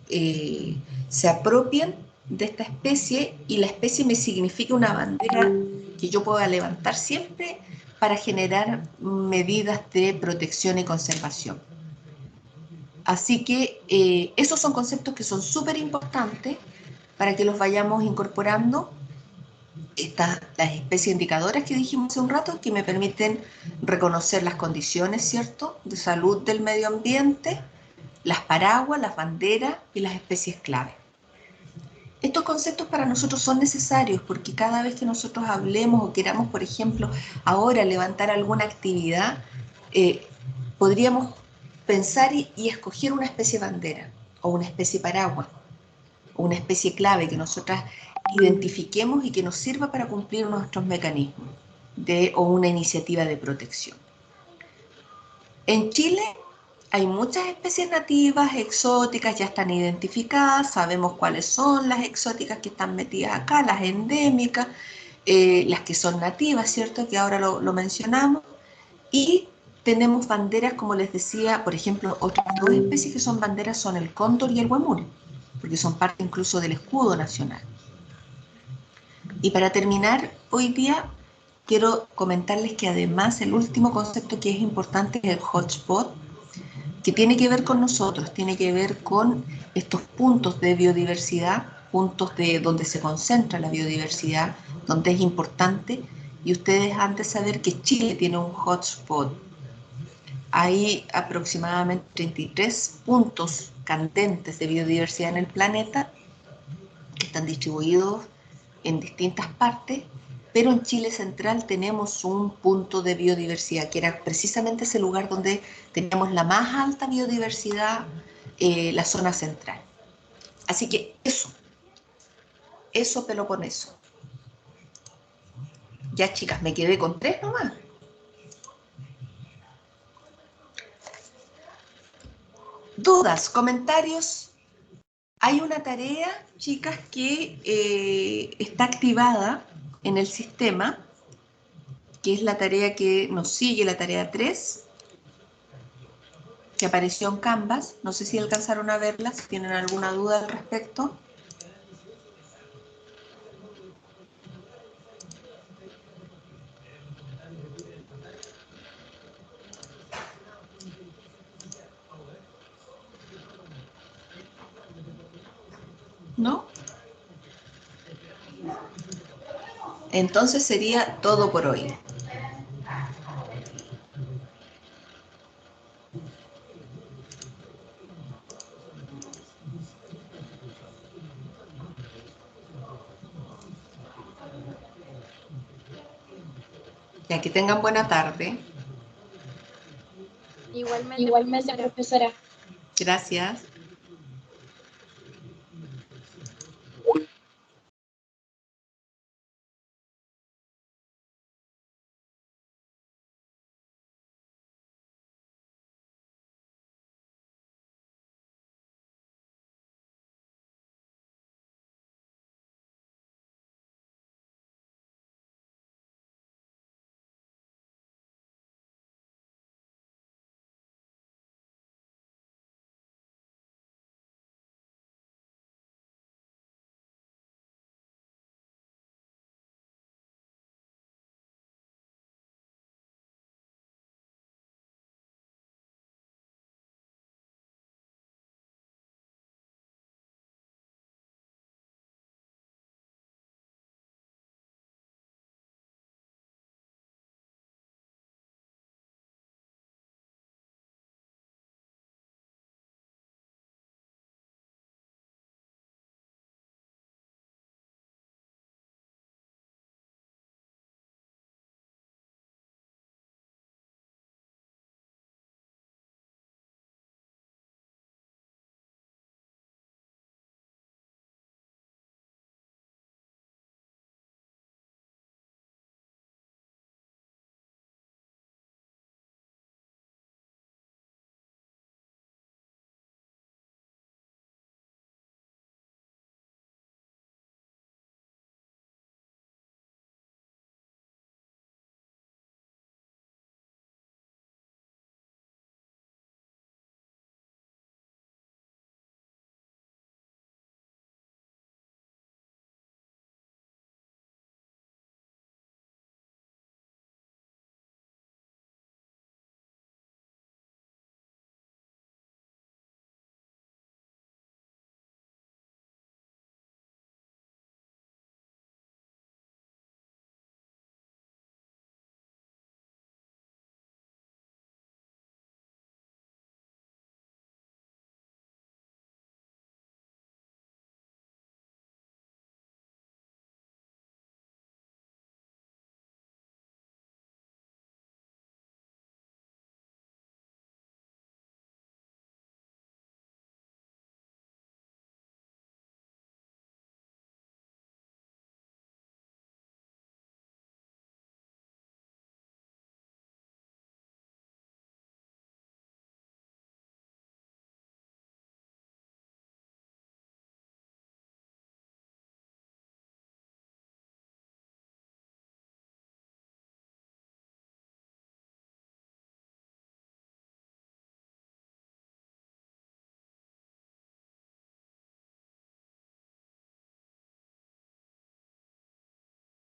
se apropien de esta especie, y la especie me significa una bandera que yo pueda levantar siempre para generar medidas de protección y conservación. Así que esos son conceptos que son súper importantes para que los vayamos incorporando. Las especies indicadoras que dijimos hace un rato, que me permiten reconocer las condiciones, ¿cierto?, de salud del medio ambiente, las paraguas, las banderas y las especies clave. Estos conceptos para nosotros son necesarios porque cada vez que nosotros hablemos o queramos, por ejemplo, ahora levantar alguna actividad, podríamos pensar y escoger una especie bandera o una especie paraguas o una especie clave que nosotras identifiquemos y que nos sirva para cumplir nuestros mecanismos o una iniciativa de protección. En Chile hay muchas especies nativas, exóticas, ya están identificadas, sabemos cuáles son las exóticas que están metidas acá, las endémicas, las que son nativas, ¿cierto?, que ahora lo mencionamos, y tenemos banderas, como les decía, por ejemplo, otras dos especies que son banderas son el cóndor y el huemul, porque son parte incluso del escudo nacional. Y para terminar hoy día, quiero comentarles que además el último concepto que es importante es el hotspot, que tiene que ver con nosotros, tiene que ver con estos puntos de biodiversidad, puntos de donde se concentra la biodiversidad, donde es importante, y ustedes han de saber que Chile tiene un hotspot. Hay aproximadamente 33 puntos candentes de biodiversidad en el planeta, que están distribuidos en distintas partes, pero en Chile Central tenemos un punto de biodiversidad, que era precisamente ese lugar donde teníamos la más alta biodiversidad, la zona central. Así que eso Peloponeso. Ya, chicas, me quedé con 3 nomás. ¿Dudas, comentarios? Hay una tarea, chicas, que está activada en el sistema, que es la tarea que nos sigue, la tarea 3, que apareció en Canvas. No sé si alcanzaron a verla, si tienen alguna duda al respecto. ¿No? Entonces sería todo por hoy. Ya, que tengan buena tarde. Igualmente, Igualmente, profesora. profesora. Gracias.